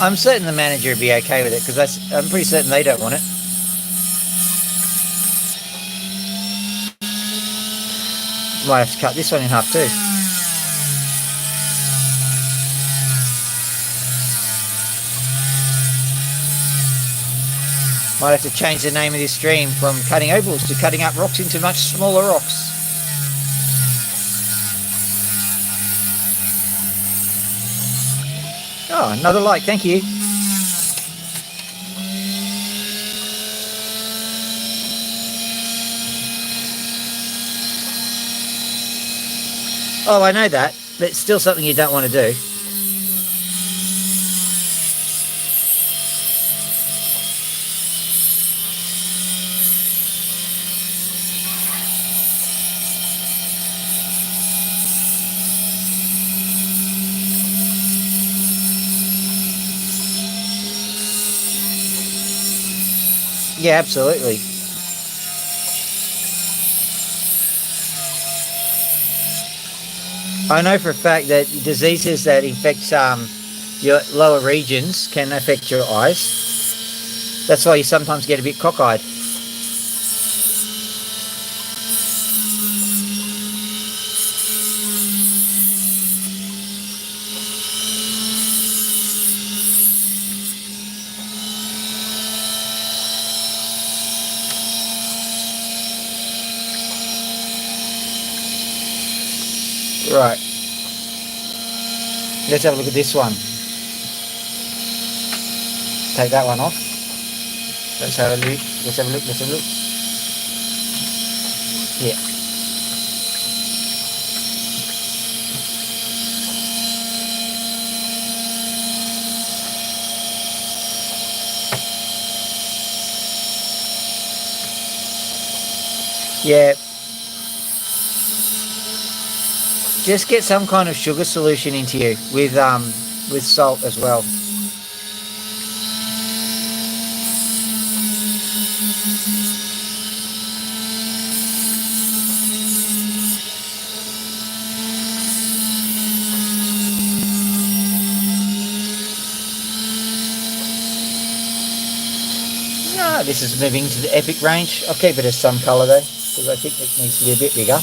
I'm certain the manager would be okay with it because I'm pretty certain they don't want it. Might have to cut this one in half too. Might have to change the name of this stream from cutting opals to cutting up rocks into much smaller rocks. Oh, another like, thank you. Oh, I know that, but it's still something you don't want to do. Yeah, absolutely. I know for a fact that diseases that infect your lower regions can affect your eyes. That's why you sometimes get a bit cockeyed. Right. Let's have a look at this one. Take that one off. Let's have a look. Let's have a look. Let's have a look. Yeah. Yeah. Just get some kind of sugar solution into you with salt as well. Ah, this is moving to the epic range. I'll keep it as some colour though, because I think it needs to be a bit bigger.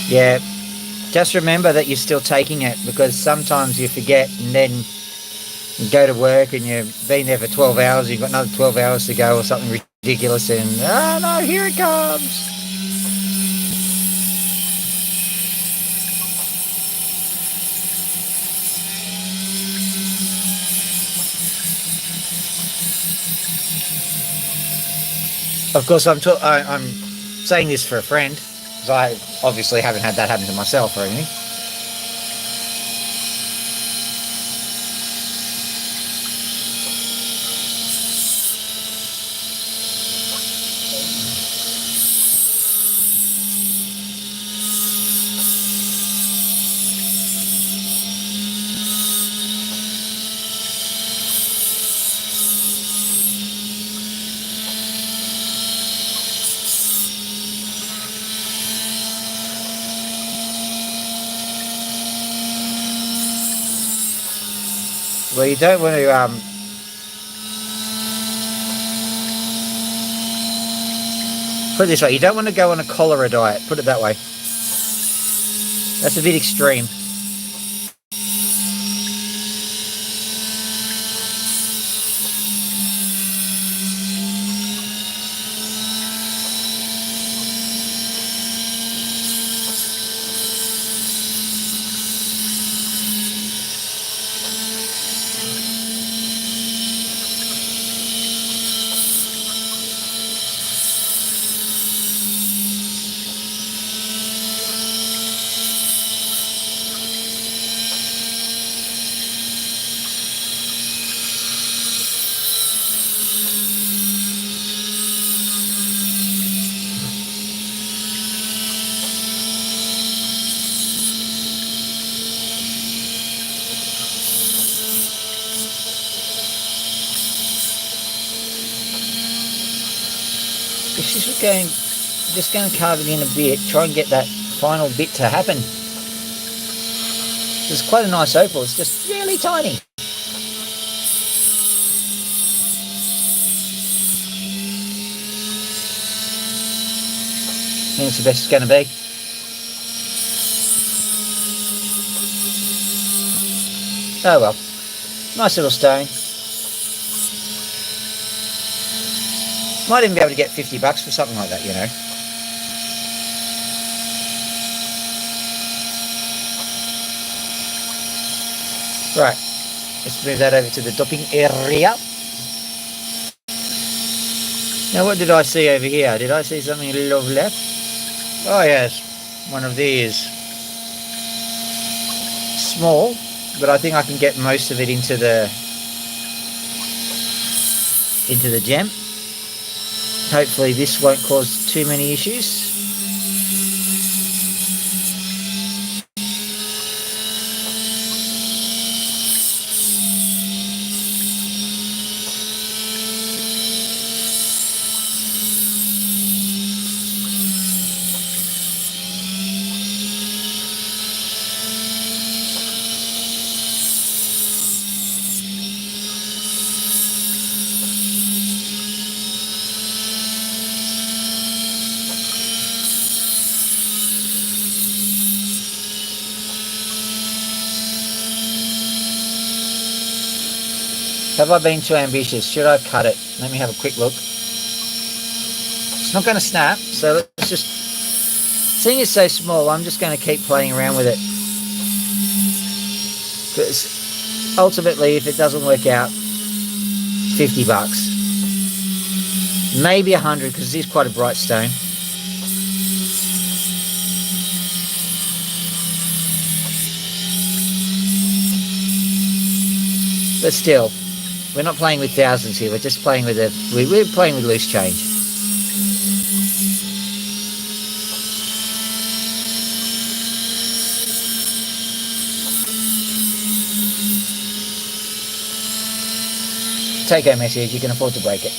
Yeah, just remember that you're still taking it, because sometimes you forget and then you go to work and you've been there for 12 hours, you've got another 12 hours to go or something ridiculous, and oh no, here it comes. Of course, I'm saying this for a friend, because I obviously haven't had that happen to myself or anything. Well, you don't want to put it this way, you don't want to go on a cholera diet, put it that way. That's a bit extreme. Just going to carve it in a bit, try and get that final bit to happen. It's quite a nice opal, it's just really tiny. think it's the best it's going to be. Oh well. Nice little stone. Might even be able to get $50 for something like that, you know. Right. Let's move that over to the docking area. Now what did I see over here? Did I see something lovely? Oh yes. One of these. Small. But I think I can get most of it into the gem. Hopefully this won't cause too many issues. Have I been too ambitious? Should I cut it? Let me have a quick look. It's not going to snap, so let's just... Seeing it's so small, I'm just going to keep playing around with it. Because ultimately, if it doesn't work out, $50. Maybe 100, because it is quite a bright stone. But still, we're not playing with thousands here. We're just playing with we're playing with loose change. Take home message. You can afford to break it.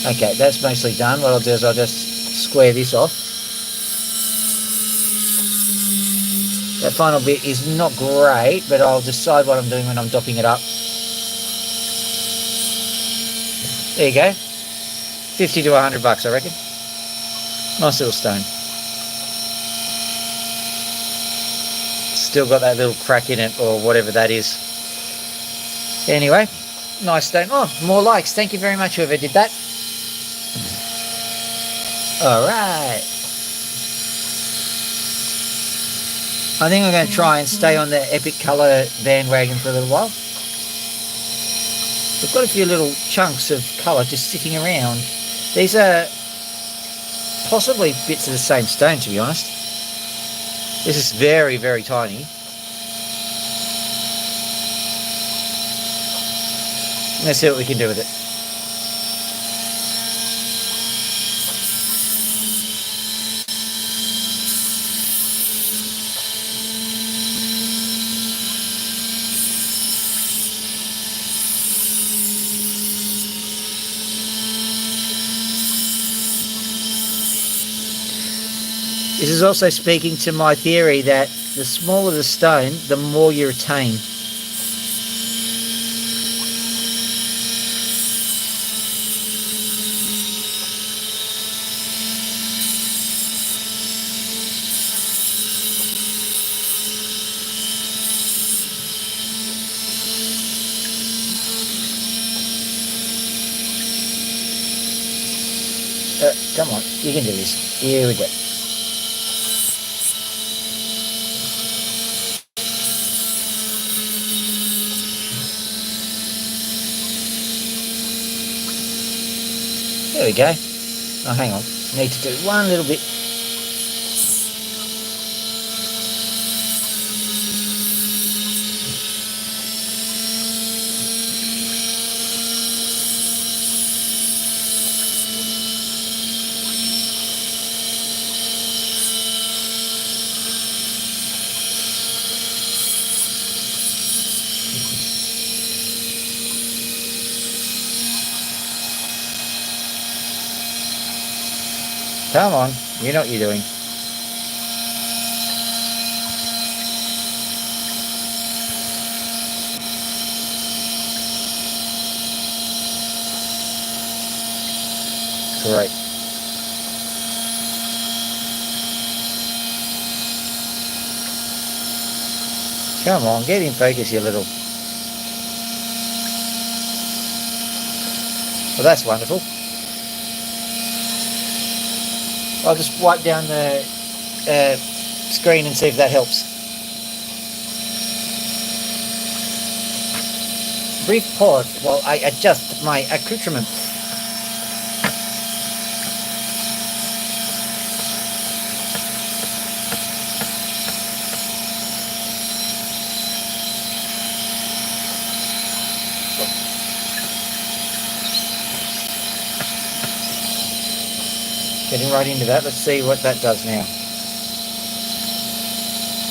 Okay, that's mostly done. What I'll do is I'll just square this off. That final bit is not great, but I'll decide what I'm doing when I'm dopping it up. There you go. 50 to $100, I reckon. Nice little stone. Still got that little crack in it, or whatever that is. Anyway, nice stone. Oh, more likes. Thank you very much, whoever did that. Alright. I think I'm going to try and stay on the epic colour bandwagon for a little while. We've got a few little chunks of colour just sitting around. These are possibly bits of the same stone, to be honest. This is very, very tiny. Let's see what we can do with it. This is also speaking to my theory that the smaller the stone, the more you retain. Come on, you can do this. Here we go. There we go. Oh, hang on. Need to do one little bit. Come on, you know what you're doing. Great. Come on, get in focus, you little... Well, that's wonderful. I'll just wipe down the screen and see if that helps. Brief pause while I adjust my accoutrements. Getting right into that. Let's see what that does now.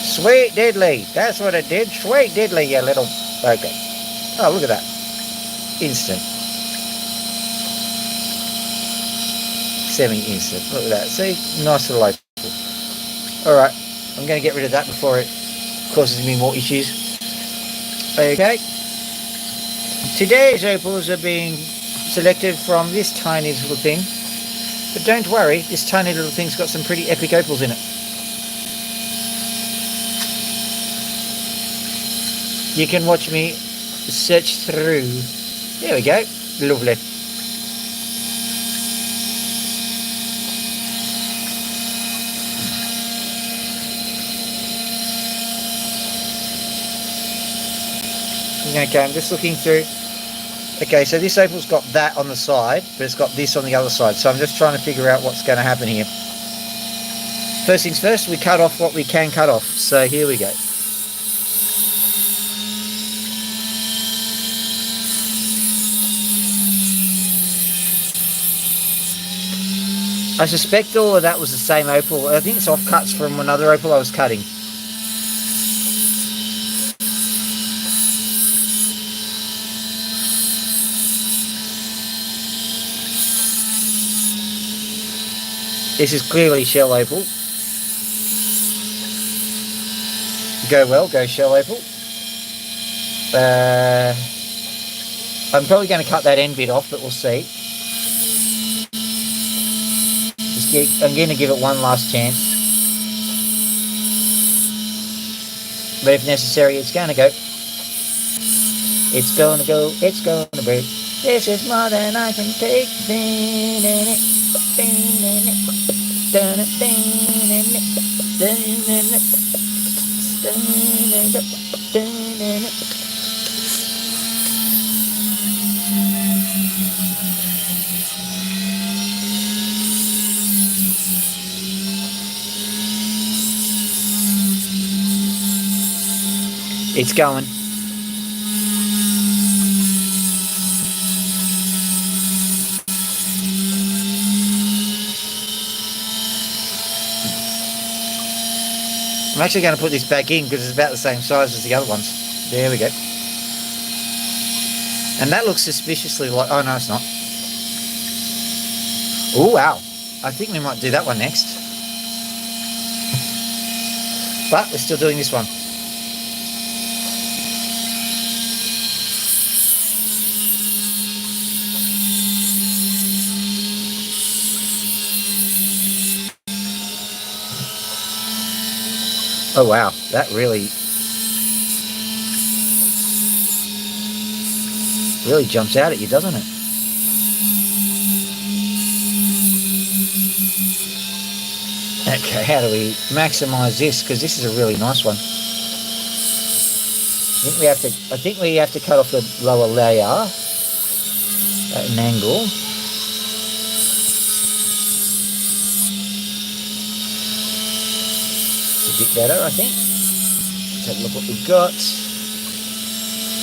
Sweet diddly. That's what it did. Sweet diddly, you little... Okay. Oh, look at that. Instant. Semi-instant. Look at that. See? Nice little opal. Alright. I'm going to get rid of that before it causes me more issues. Okay. Today's opals are being selected from this tiny little thing. But don't worry, this tiny little thing's got some pretty epic opals in it. You can watch me search through. There we go. Lovely. Okay, I'm just looking through. Okay, so this opal's got that on the side, but it's got this on the other side. So I'm just trying to figure out what's going to happen here. First things first, we cut off what we can cut off. So here we go. I suspect all of that was the same opal. I think it's offcuts from another opal I was cutting. This is clearly shell opal. Go well, go shell opal. I'm probably going to cut that end bit off, but we'll see. I'm going to give it one last chance. But if necessary, it's going to go. It's going to go. It's going to break. This is more than I can take. It's going. I'm actually going to put this back in because it's about the same size as the other ones. There we go. And that looks suspiciously like... Oh, no, it's not. Oh, wow. I think we might do that one next. But we're still doing this one. Oh wow, that really jumps out at you, doesn't it? Okay, how do we maximize this? Because this is a really nice one. I think we have to cut off the lower layer at an angle. A bit better, I think. Let's have a look what we've got.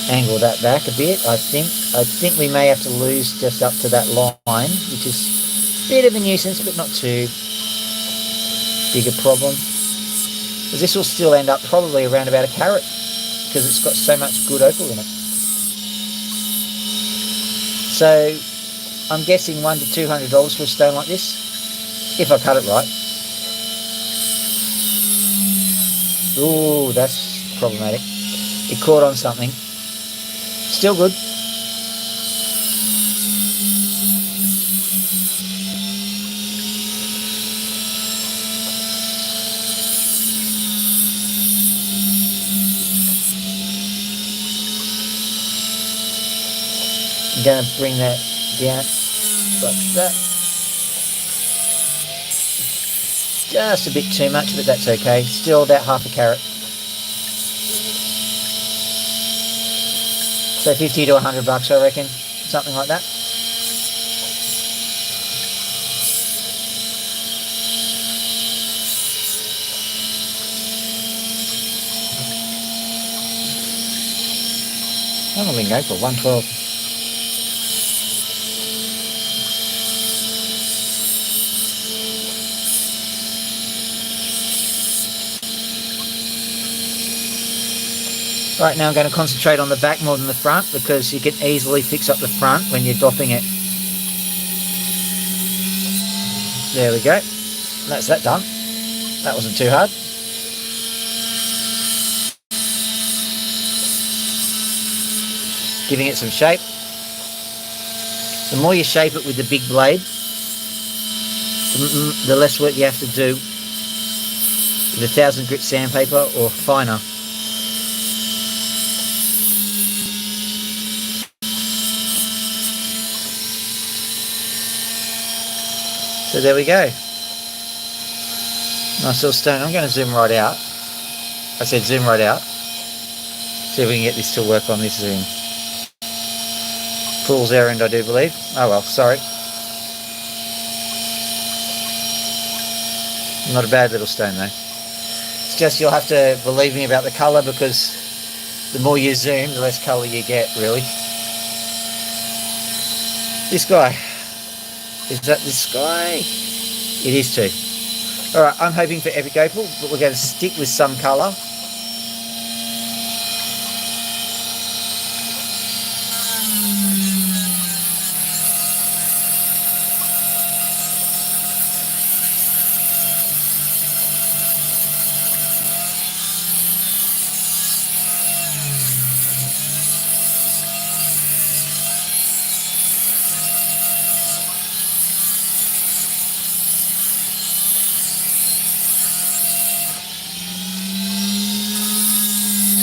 Angle that back a bit. I think we may have to lose just up to that line, which is a bit of a nuisance, but not too big a problem. Because this will still end up probably around about a carat, because it's got so much good opal in it. So I'm guessing $100 to $200 for a stone like this. if I cut it right. Ooh, that's problematic. It caught on something. Still good. I'm going to bring that down like that. Just a bit too much, but that's okay. Still about half a carat. So 50 to 100 bucks, I reckon. Something like that. How long we go for? 112. Right, now I'm going to concentrate on the back more than the front because you can easily fix up the front when you're dopping it. There we go. That's that done. That wasn't too hard. Giving it some shape. The more you shape it with the big blade, the less work you have to do with a 1000 grit sandpaper or finer. So there we go. Nice little stone. I'm going to zoom right out. I said zoom right out. See if we can get this to work on this zoom. Fool's errand, I do believe. Oh well, sorry. Not a bad little stone though. It's just you'll have to believe me about the colour because the more you zoom, the less colour you get, really. This guy. Is that this guy? It is too. Alright, I'm hoping for epic opal, but we're going to stick with some colour.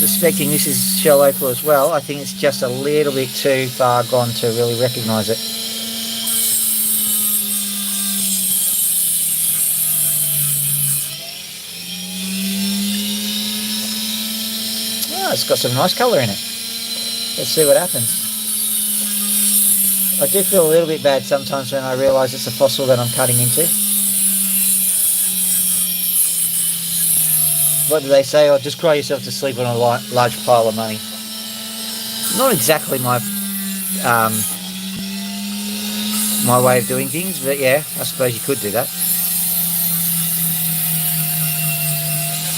Suspecting this is shell opal as well. I think it's just a little bit too far gone to really recognise it. Oh, it's got some nice colour in it. Let's see what happens. I do feel a little bit bad sometimes when I realise it's a fossil that I'm cutting into. What do they say? Oh, just cry yourself to sleep on a large pile of money. Not exactly my my way of doing things, but yeah, I suppose you could do that.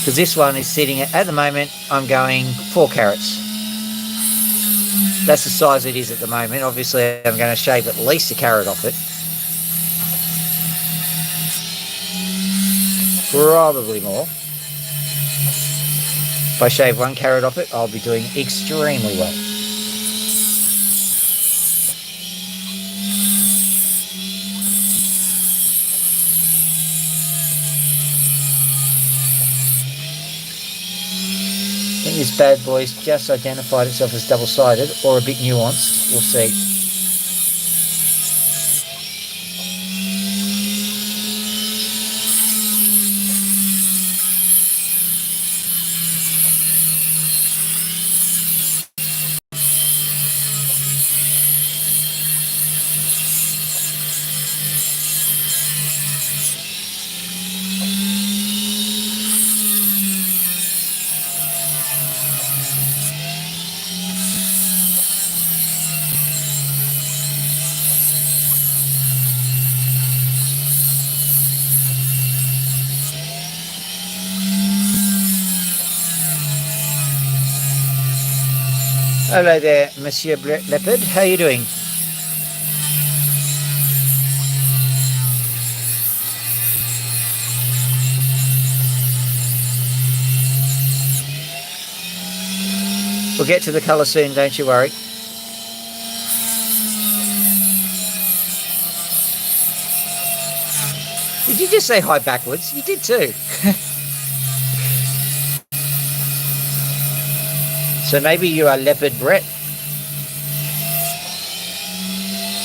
Because this one is sitting at the moment, I'm going 4 carats. That's the size it is at the moment. Obviously, I'm going to shave at least a carat off it. Probably more. If I shave 1 carat off it, I'll be doing extremely well. I think this bad boy's just identified itself as double-sided or a bit nuanced. We'll see. Hello there, Monsieur Leopard. How are you doing? We'll get to the colour soon, don't you worry. Did you just say hi backwards? You did too. So maybe you are Leopard Brett.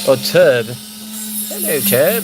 Or Turb. Hello, Turb.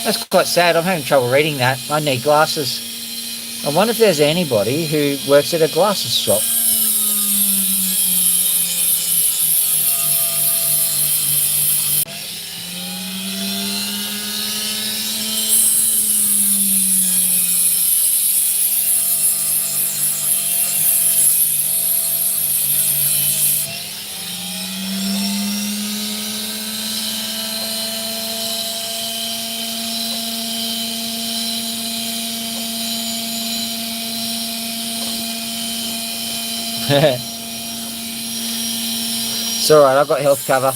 That's quite sad. I'm having trouble reading that. I need glasses. I wonder if there's anybody who works at a glasses shop. It's alright, I've got health cover.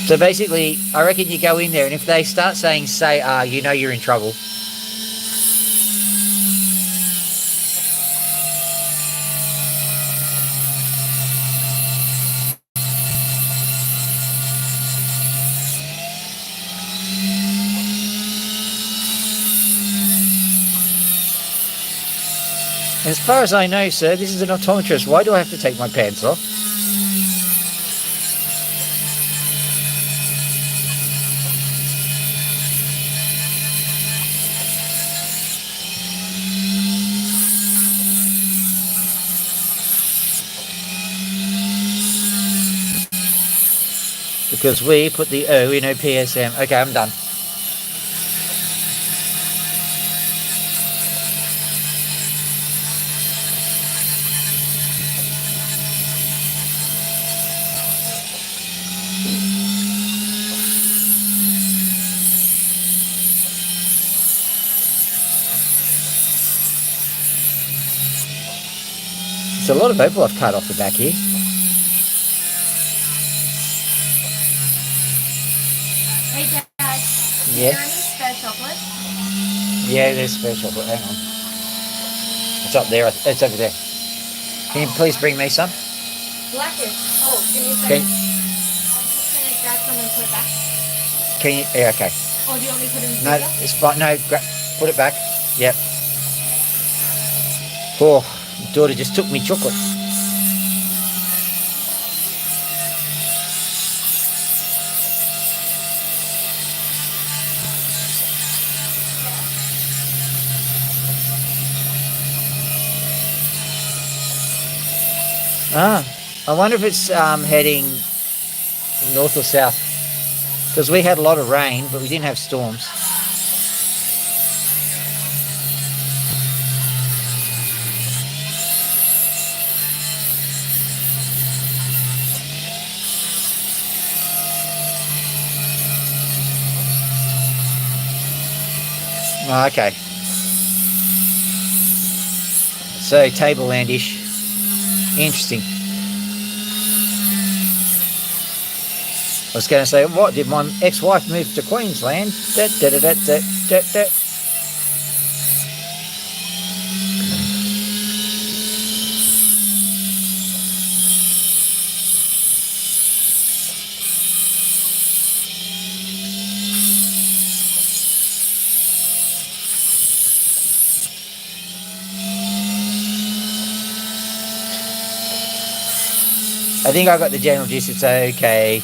So basically, I reckon you go in there and if they start saying say you know you're in trouble. As far as I know, sir, this is an optometrist. Why do I have to take my pants off? Because we put the O in OPSM. Okay, I'm done. There's a lot of Opal I've cut off the back here. Hey Dad, is Yeah. there any spare chocolate? Yeah, there's spare chocolate. Hang on. It's up there. It's over there. Can you please bring me some? Blackest. Oh, give me a Can, second. I'm just gonna grab some and put it back. can you? Yeah, okay. Oh, do you want me to put it in the No, freezer? it's fine. No, put it back. Yep. Oh, my daughter just took me chocolate. I wonder if it's heading north or south. Because we had a lot of rain, but we didn't have storms. Oh, okay. So, tablelandish. Interesting. I was going to say, what, did my ex-wife move to Queensland? Da, da, da, da, da, da, da. I think I got the general gist. It's okay.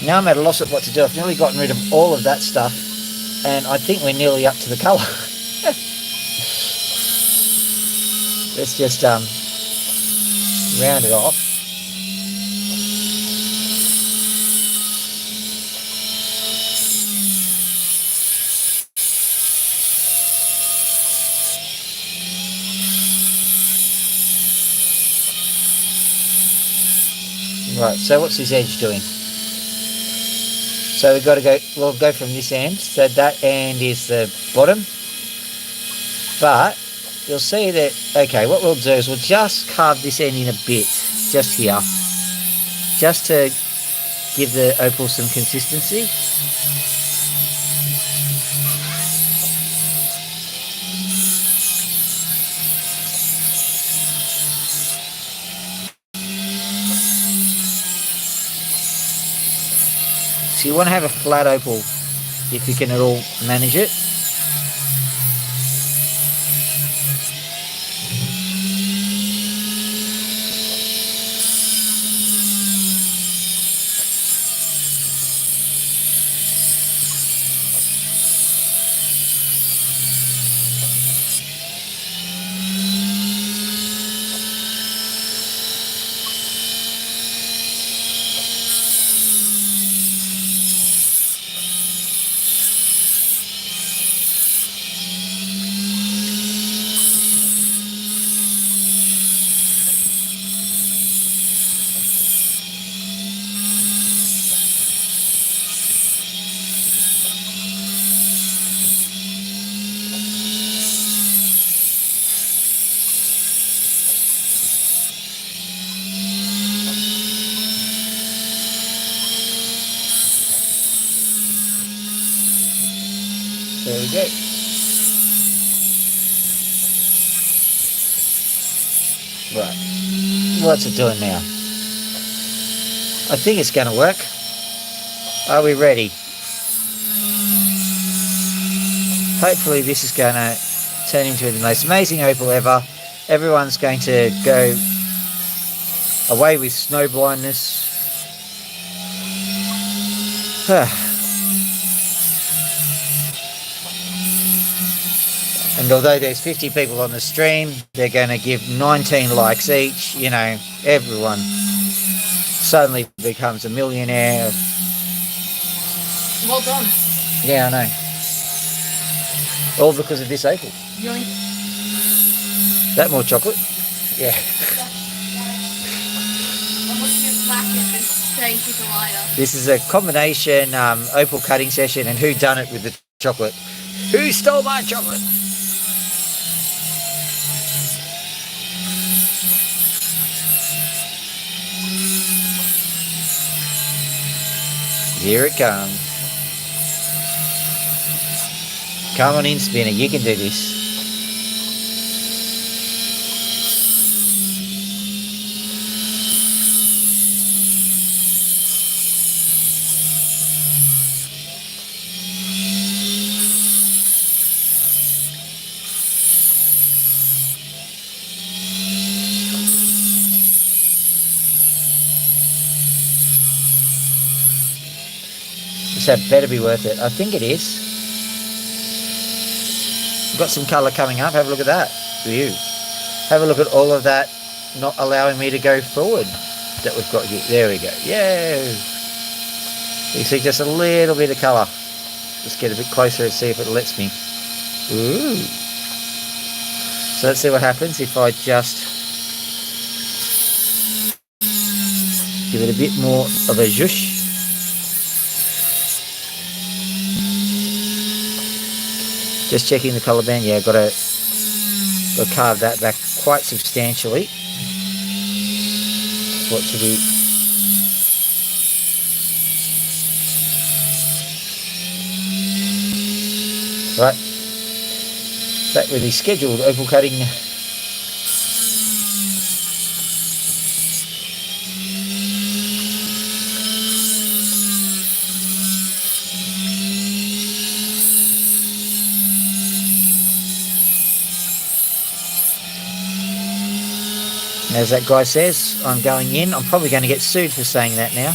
Now I'm at a loss at what to do. I've nearly gotten rid of all of that stuff, and I think we're nearly up to the colour. Let's just round it off. Right, so what's this edge doing? So we've got to go, we'll go from this end. So that end is the bottom. But you'll see that, okay, what we'll do is we'll just carve this end in a bit, just here. Just to give the opal some consistency. So you want to have a flat opal if you can at all manage it. There we go. Right. What's it doing now? I think it's going to work. Are we ready? Hopefully this is going to turn into the most amazing opal ever. Everyone's going to go away with snow blindness. And although there's 50 people on the stream, they're going to give 19 likes each. You know, everyone suddenly becomes a millionaire. Well done. Yeah, I know. All because of this opal. Yoink. That more chocolate? Yeah. I'm looking at Slack and just saying she's a liar. This is a combination opal cutting session and who done it with the chocolate. Who stole my chocolate? Here it comes. Come on in, Spinner, you can do this. That better be worth it. I think it is. We've got some colour coming up. Have a look at that. View. Have a look at all of that not allowing me to go forward that we've got here. There we go. Yay! You see just a little bit of colour. Let's get a bit closer and see if it lets me. Ooh. So let's see what happens if I just give it a bit more of a zhoosh. Just checking the colour band. Yeah, got to carve that back quite substantially. What should we? Right. Back with the scheduled opal cutting. As that guy says, I'm going in. I'm probably going to get sued for saying that now.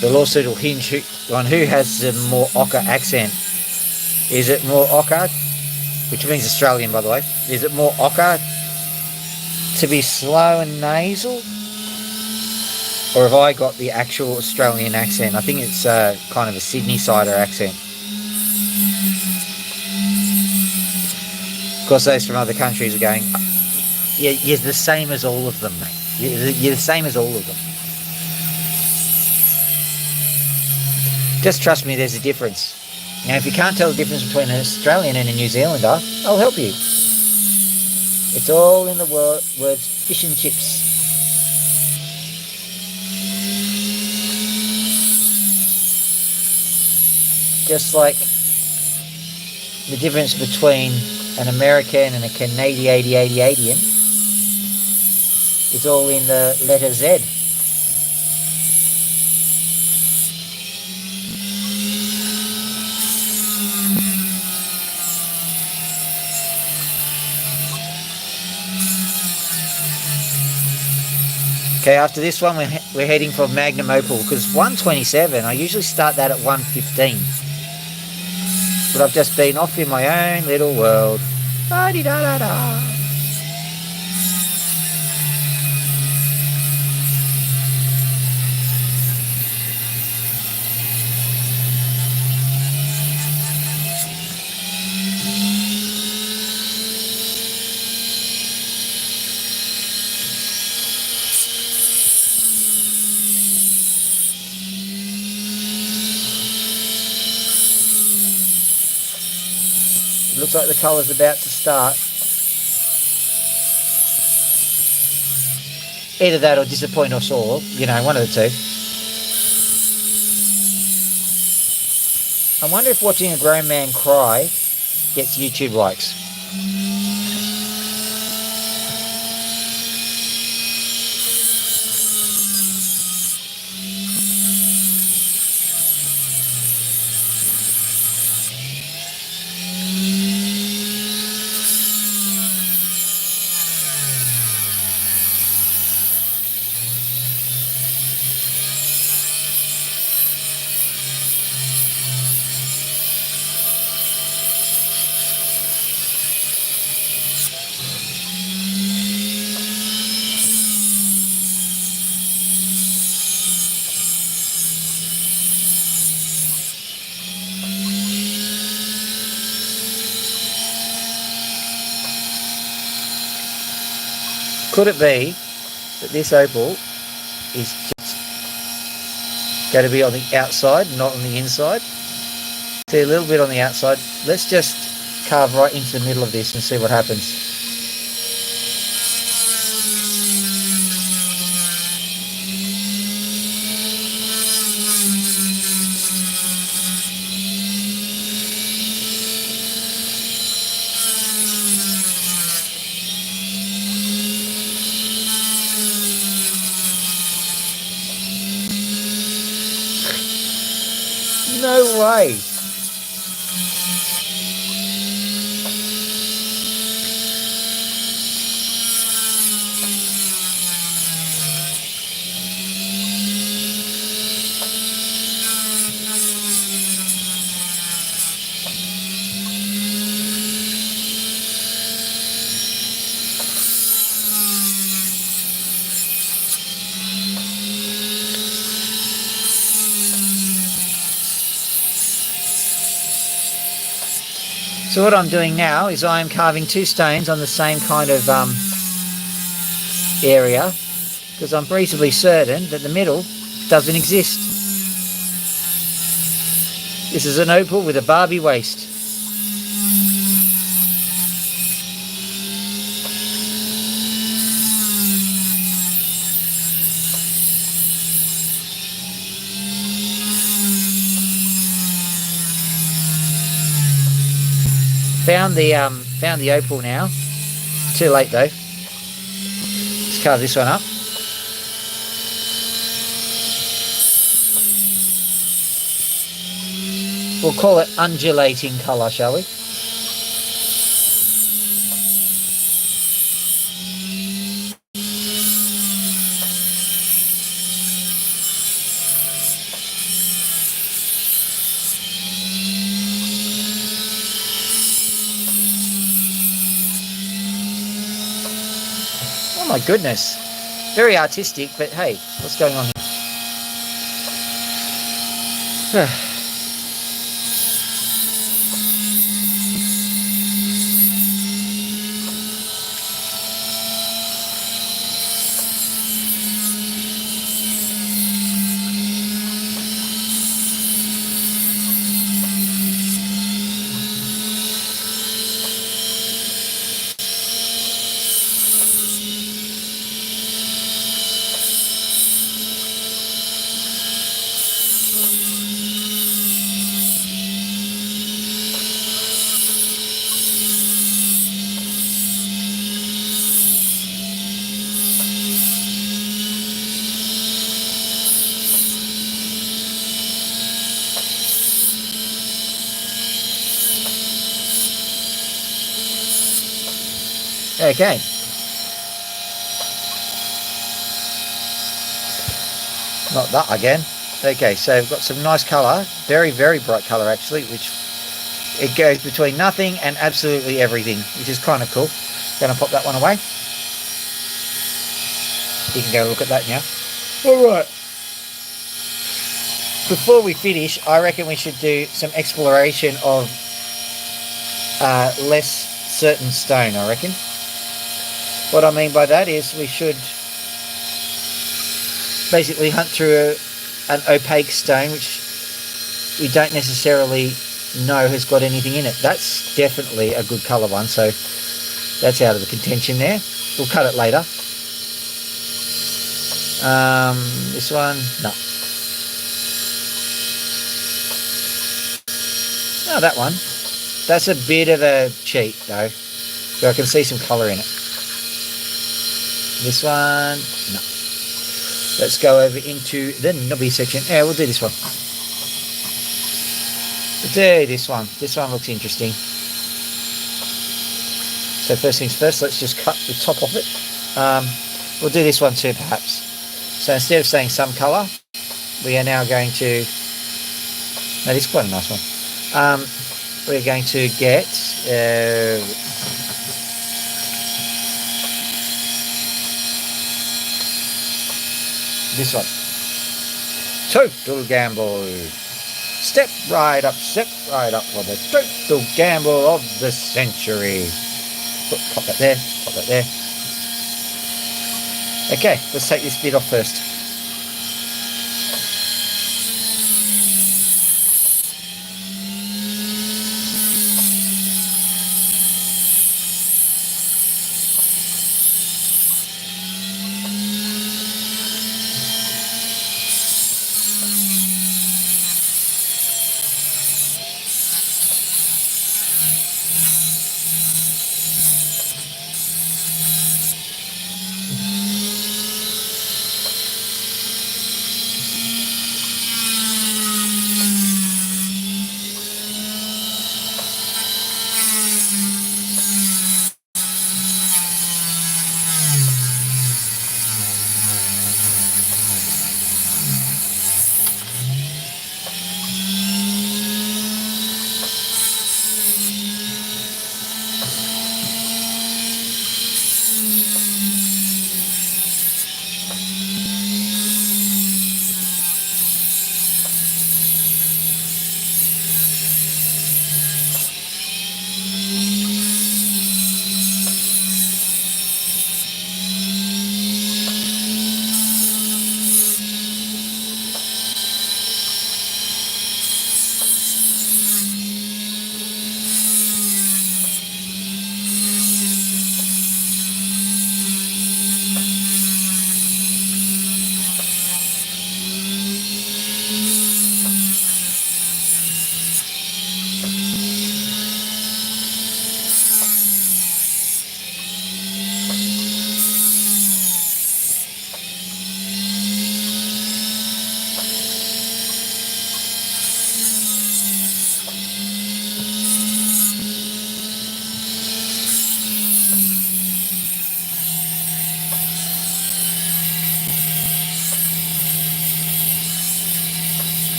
The lawsuit will hinge on who has the more ochre accent. Is it more ochre, which means Australian, by the way? Is it more ochre to be slow and nasal? Or have I got the actual Australian accent? I think it's kind of a Sydney-sider accent. Of course, those from other countries are going, yeah, you're the same as all of them, mate. You're the same as all of them. Just trust me, there's a difference. Now, if you can't tell the difference between an Australian and a New Zealander, I'll help you. It's all in the words fish and chips. Just like the difference between an American and a Canadian is all in the letter Z. Okay, after this one, we're heading for Magnum Opal, because 127, I usually start that at 115. But I've just been off in my own little world. Da-dee-da-da-da. Looks like the colour's about to start. Either that or disappoint us all, you know, one of the two. I wonder if watching a grown man cry gets YouTube likes. Could it be that this opal is just going to be on the outside, not on the inside? See, a little bit on the outside. Let's just carve right into the middle of this and see what happens. No way. So what I'm doing now is I'm carving two stones on the same kind of area, because I'm reasonably certain that the middle doesn't exist. This is an opal with a Barbie waist. Found the opal now. Too late though. Let's carve this one up. We'll call it undulating colour, shall we? Oh my goodness. Very artistic, but hey, what's going on here? Okay. Not that again. Okay, so we've got some nice colour. Very, very bright colour actually, which it goes between nothing and absolutely everything, which is kind of cool. Going to pop that one away. You can go look at that now. Alright. Before we finish, I reckon we should do some exploration of less certain stone, I reckon. What I mean by that is we should basically hunt through an opaque stone which we don't necessarily know has got anything in it. That's definitely a good colour one, so that's out of the contention there. We'll cut it later. This one, no. Oh, that one. That's a bit of a cheat though, so I can see some colour in it. This one, no. Let's go over into the knobby section. Yeah, we'll do this one. We'll do this one. This one looks interesting. So first things first, let's just cut the top off it. We'll do this one too, perhaps. So instead of saying some colour, we are now going to... No, this is quite a nice one. We're going to get... this one. Total gamble. Step right up for the total gamble of the century. Pop that there, pop that there. Okay, let's take this bit off first.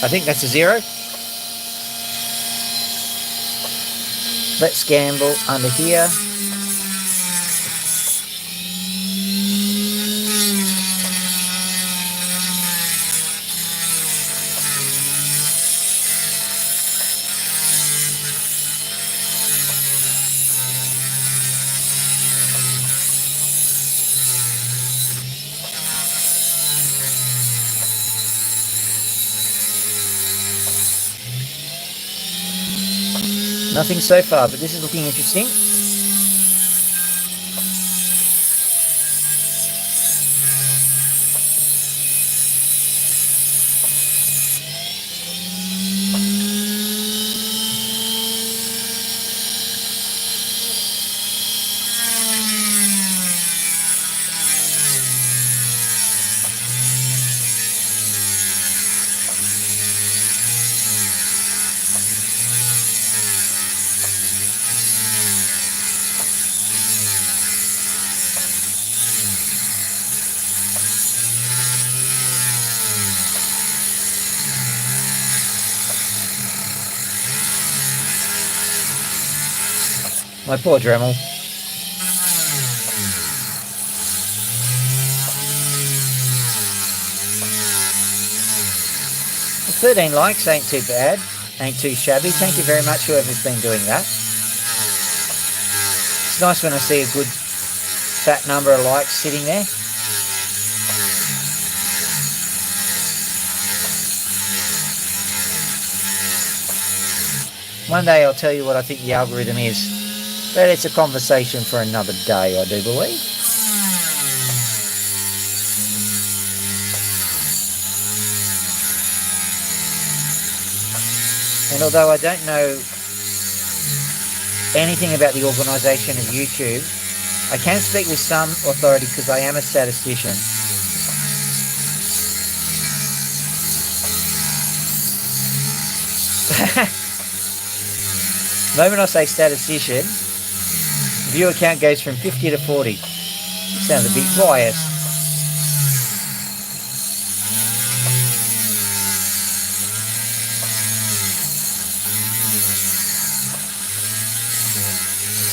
I think that's a 0. Let's gamble under here. Nothing so far, but this is looking interesting. My poor Dremel. 13 likes ain't too bad, ain't too shabby. Thank you very much whoever's been doing that. It's nice when I see a good fat number of likes sitting there. One day I'll tell you what I think the algorithm is, but it's a conversation for another day, I do believe. And although I don't know anything about the organisation of YouTube, I can speak with some authority because I am a statistician. The moment I say statistician, viewer count goes from 50 to 40. Sounds a bit biased.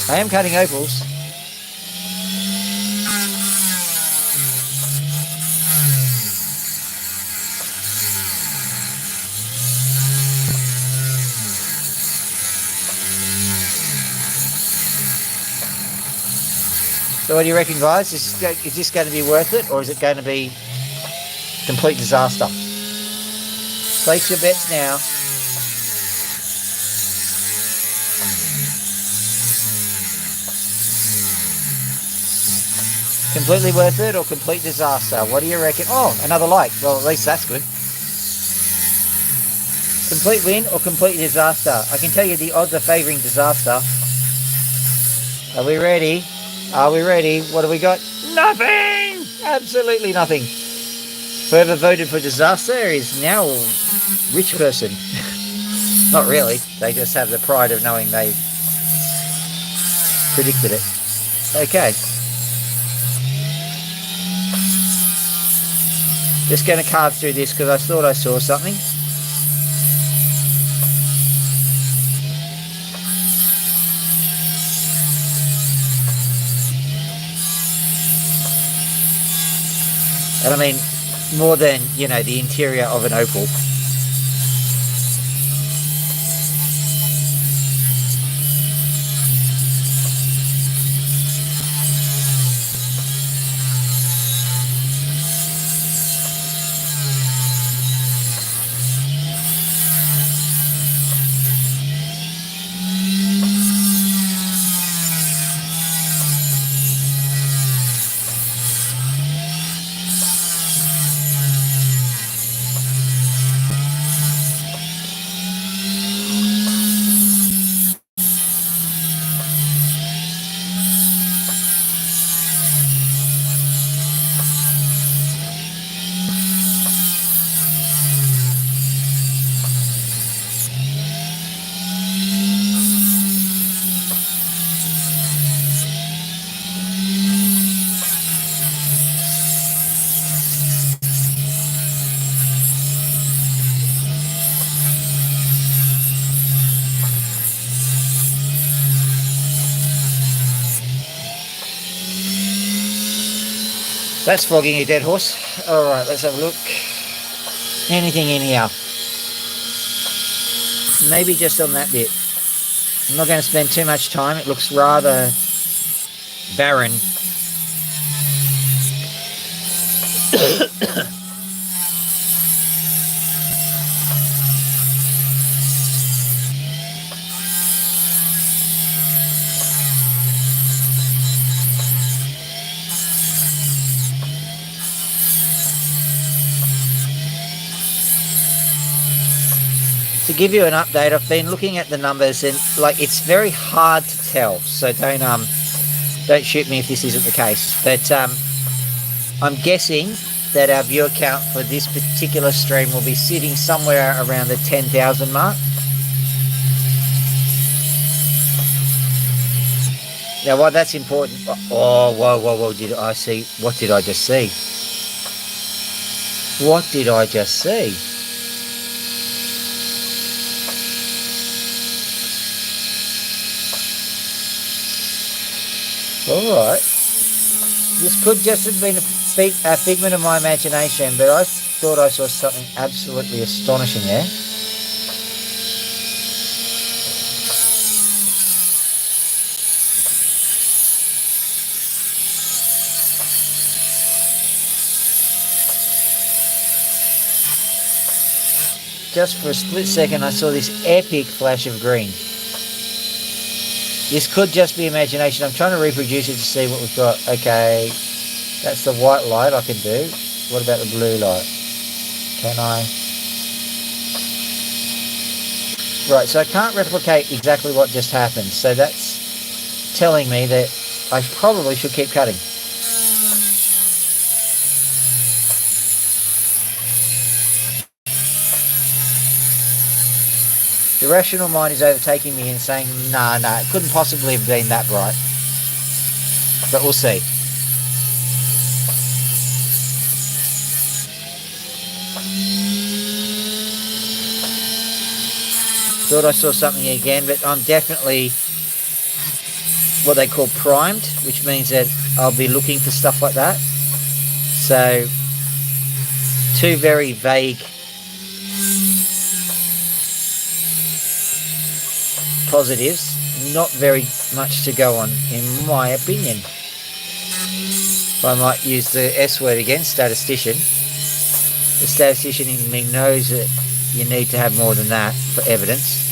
I am cutting opals. So what do you reckon, guys? Is this going to be worth it, or is it going to be complete disaster? Place your bets now. Completely worth it or complete disaster? What do you reckon? Oh, another like. Well, at least that's good. Complete win or complete disaster? I can tell you the odds are favouring disaster. Are we ready? Are we ready? What have we got? Nothing! Absolutely nothing. Whoever voted for disaster is now a rich person. Not really. They just have the pride of knowing they predicted it. Okay. Just going to carve through this because I thought I saw something. And I mean, more than, you know, the interior of an opal. That's flogging a dead horse. Alright, let's have a look. Anything in here? Maybe just on that bit. I'm not going to spend too much time. It looks rather barren. To give you an update, I've been looking at the numbers and like it's very hard to tell. So don't shoot me if this isn't the case. But I'm guessing that our viewer count for this particular stream will be sitting somewhere around the 10,000 mark. Now, why that's important? Oh, whoa! Did I see? What did I just see? What did I just see? Alright, this could just have been a figment of my imagination, but I thought I saw something absolutely astonishing there. Just for a split second I saw this epic flash of green. This could just be imagination. I'm trying to reproduce it to see what we've got. Okay, that's the white light I can do. What about the blue light? Can I? Right, so I can't replicate exactly what just happened. So that's telling me that I probably should keep cutting. The rational mind is overtaking me and saying, nah, it couldn't possibly have been that bright. But we'll see. Thought I saw something again, but I'm definitely what they call primed, which means that I'll be looking for stuff like that. So, two very vague positives, not very much to go on in my opinion. I might use the S word again, statistician. The statistician in me knows that you need to have more than that for evidence.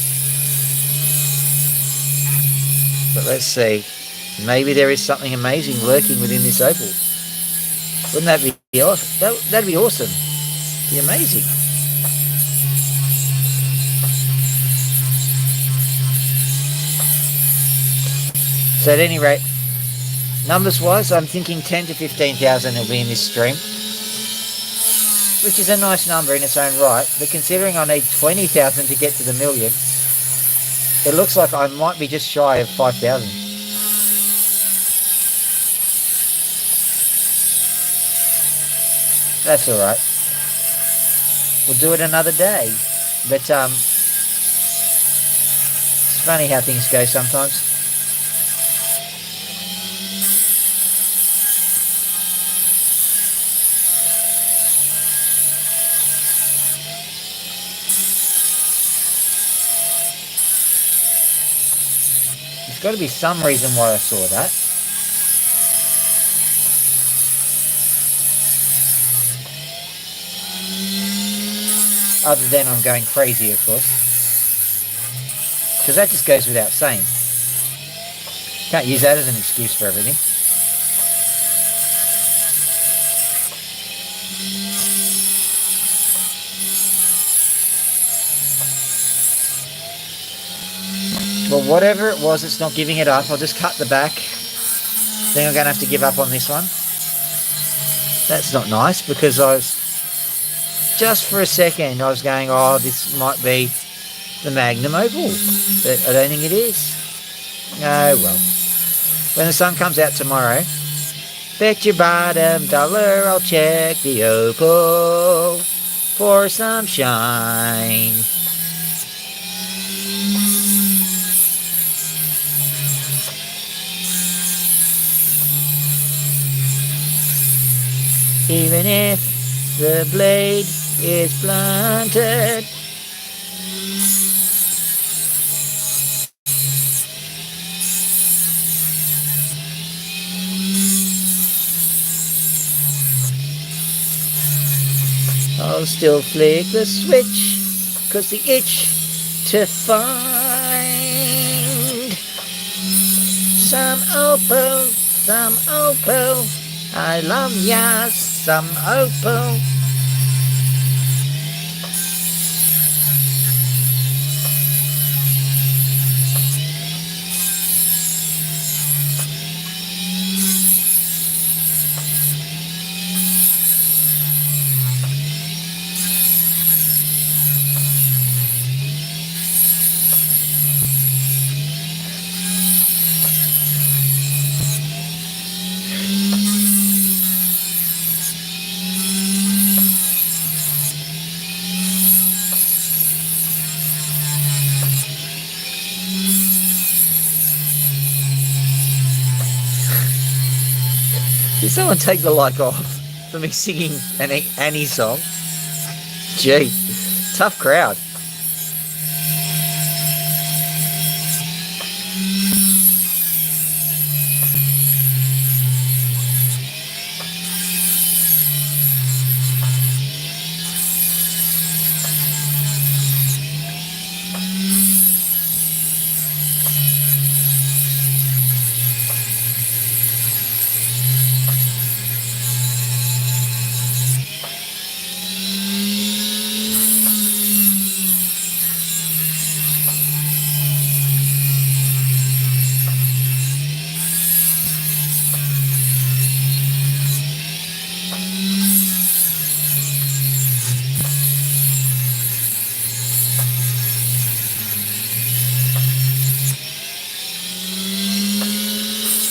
But let's see, maybe there is something amazing lurking within this opal. Wouldn't that be awesome? That'd be awesome. It'd be amazing. So at any rate, numbers wise, I'm thinking 10 to 15,000 will be in this stream, which is a nice number in its own right, but considering I need 20,000 to get to the million, it looks like I might be just shy of 5,000. That's alright. We'll do it another day. But it's funny how things go sometimes. There's got to be some reason why I saw that. Other than I'm going crazy, of course. Because that just goes without saying. Can't use that as an excuse for everything. Well, whatever it was, it's not giving it up. I'll just cut the back. Then I'm going to have to give up on this one. That's not nice, because I was... Just for a second, I was going, oh, this might be the Magnum Opal. But I don't think it is. Oh, well. When the sun comes out tomorrow, bet your bottom dollar I'll check the Opal for some shine. even if the blade is blunted. I'll still flick the switch, 'cause the itch to find some opal, some opal. I love ya, some opal. Did someone take the like off for me singing an Annie song? Gee, tough crowd.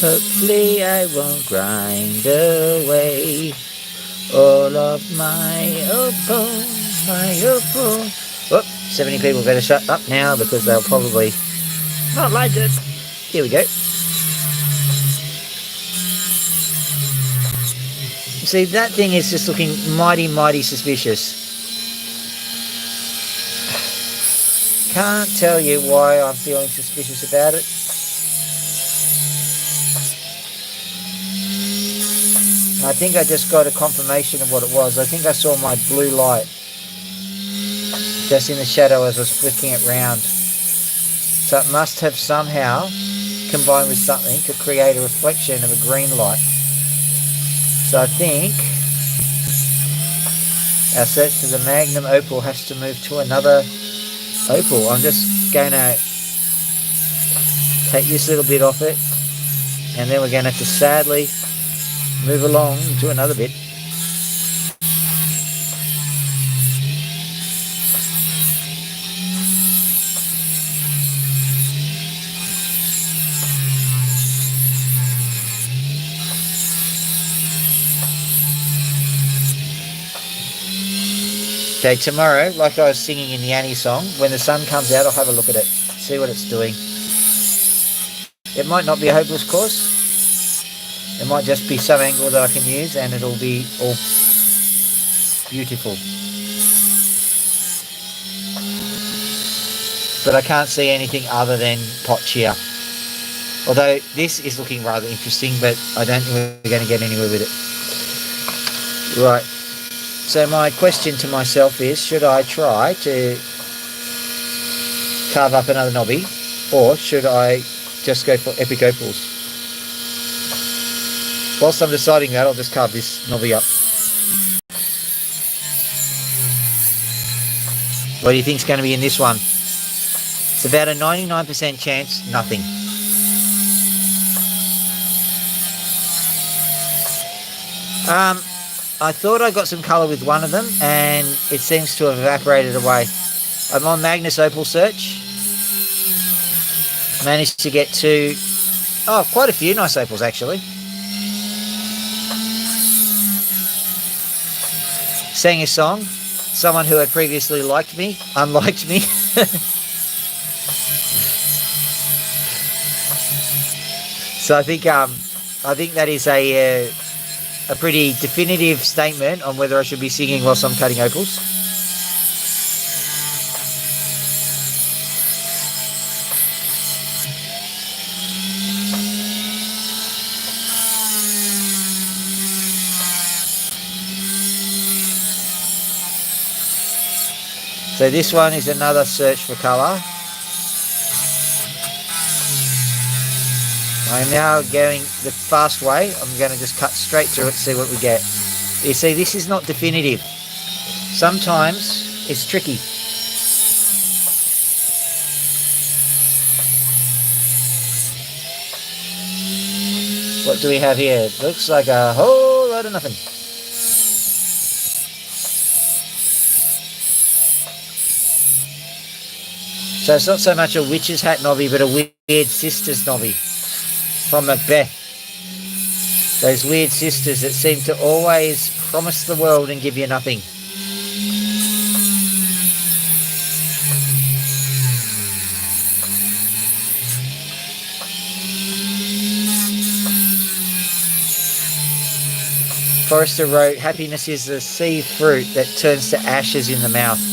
Hopefully I won't grind away all of my opal, my opal. Oh, 70 people better shut up now because they'll probably not like it. Here we go. See, that thing is just looking mighty, mighty suspicious. Can't tell you why I'm feeling suspicious about it. I think I just got a confirmation of what it was. I think I saw my blue light just in the shadow as I was flicking it round. So it must have somehow combined with something to create a reflection of a green light. So I think our search for the Magnum Opal has to move to another opal. I'm just going to take this little bit off it, and then we're going to have to sadly move along to another bit. Okay, tomorrow, like I was singing in the Annie song, when the sun comes out, I'll have a look at it, see what it's doing. It might not be a hopeless course. It might just be some angle that I can use and it'll be all beautiful. But I can't see anything other than pot cheer. Although this is looking rather interesting, but I don't think we're going to get anywhere with it. Right. So my question to myself is, should I try to carve up another knobby, or should I just go for epic opals? Whilst I'm deciding that, I'll just carve this knobby up. What do you think's going to be in this one? It's about a 99% chance, nothing. I thought I got some colour with one of them, and it seems to have evaporated away. I'm on Magnus Opal search. Managed to get to, quite a few nice opals actually. Sang a song. Someone who had previously liked me, unliked me. So I think that is a a pretty definitive statement on whether I should be singing whilst I'm cutting opals. So this one is another search for colour. I'm now going the fast way. I'm going to just cut straight through it, see what we get. You see, this is not definitive. Sometimes it's tricky. What do we have here? Looks like a whole lot of nothing. So it's not so much a witch's hat knobby, but a weird sister's knobby from Macbeth. Those weird sisters that seem to always promise the world and give you nothing. Forrester wrote, happiness is the sea fruit that turns to ashes in the mouth.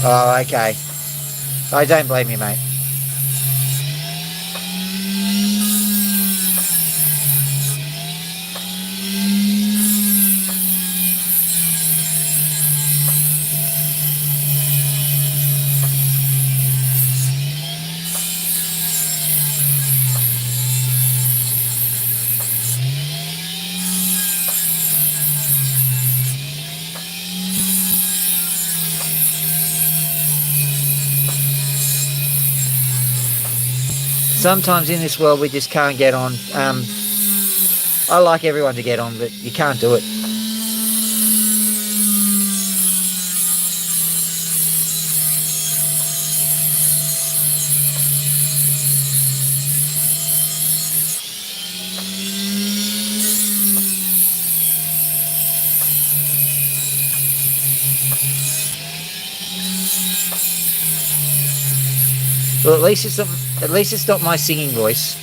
Oh, okay. I don't blame you, mate. Sometimes in this world we just can't get on. I like everyone to get on, but you can't do it. Well, at least it's not my singing voice.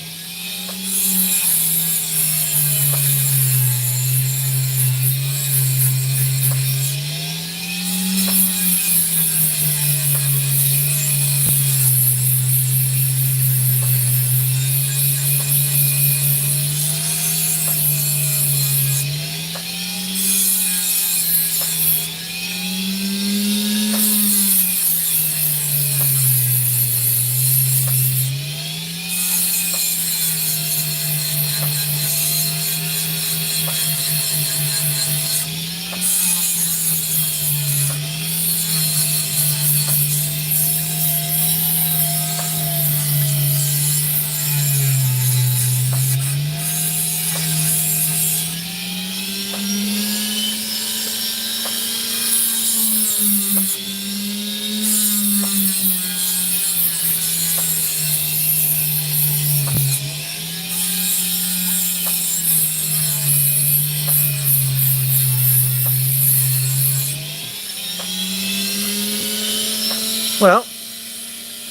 Well,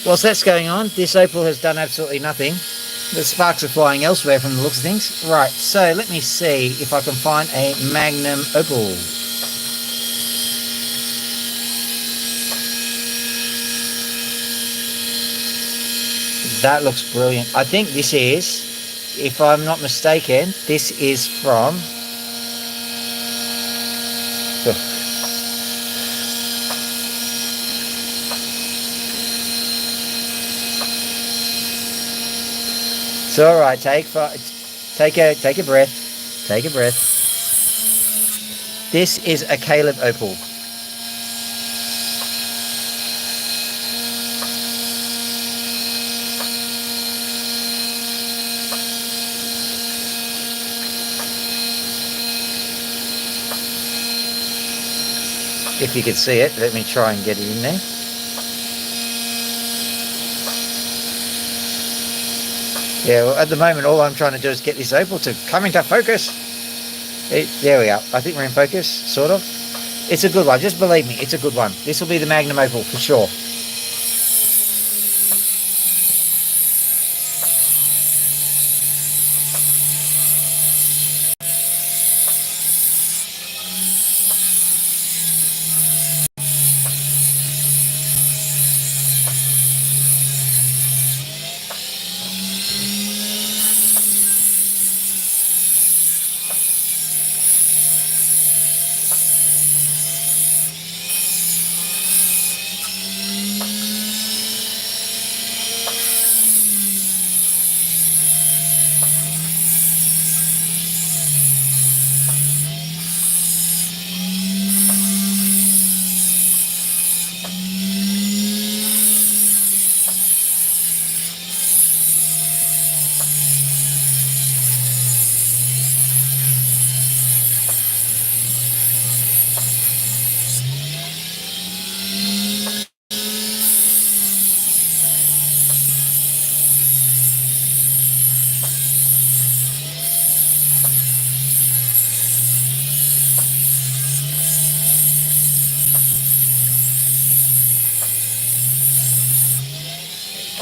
whilst that's going on, this opal has done absolutely nothing. The sparks are flying elsewhere from the looks of things. Right, so let me see if I can find a magnum opal. That looks brilliant. I think this is, if I'm not mistaken, this is from... It's all right. Take a breath. Take a breath. This is a Caleb opal. If you could see it, let me try and get it in there. Yeah, well, at the moment, all I'm trying to do is get this opal to come into focus. There we are. I think we're in focus, sort of. It's a good one. Just believe me, it's a good one. This will be the magnum opal for sure.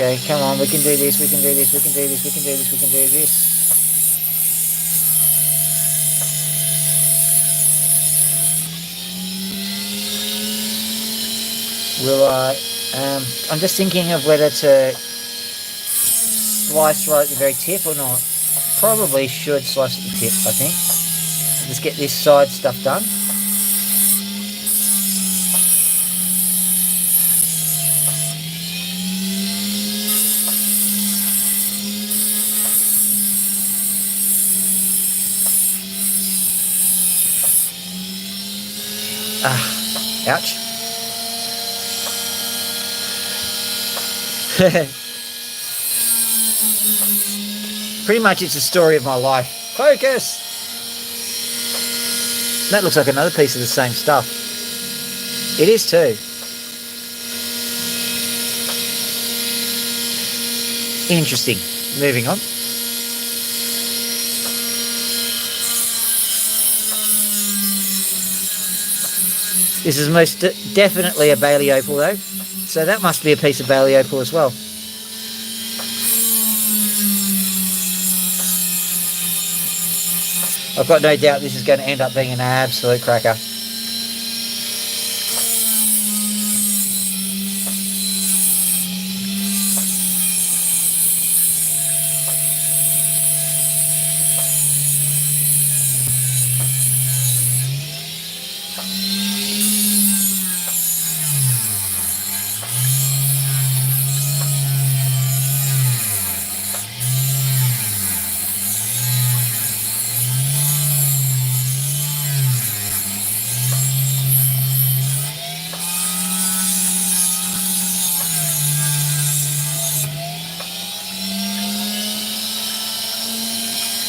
Okay, come on, we can do this, we can do this, we can do this, we can do this, we can do this. Will I, I'm just thinking of whether to slice right at the very tip or not. Probably should slice at the tip, I think. Just get this side stuff done. Ouch. Pretty much it's the story of my life. Focus! That looks like another piece of the same stuff. It is too. Interesting. Moving on. This is most definitely a Bailey Opal though. So that must be a piece of Bailey Opal as well. I've got no doubt this is going to end up being an absolute cracker.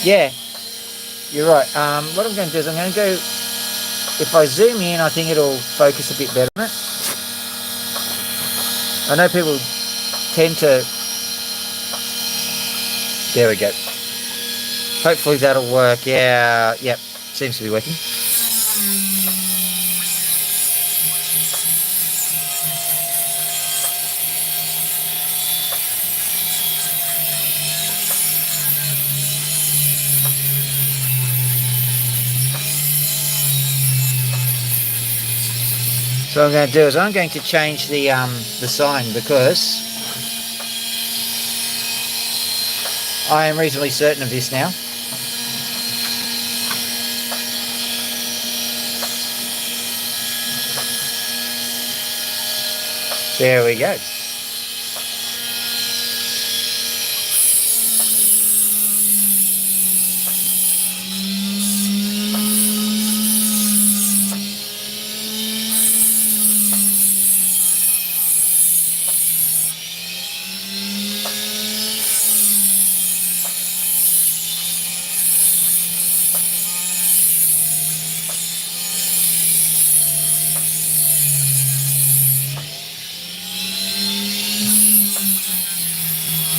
Yeah, you're right. What I'm going to do is I'm going to go, if I zoom in, I think it'll focus a bit better on it. I know people tend to, there we go. Hopefully that'll work. Yeah, yep, seems to be working. So what I'm going to do is I'm going to change the sign because I am reasonably certain of this now. There we go.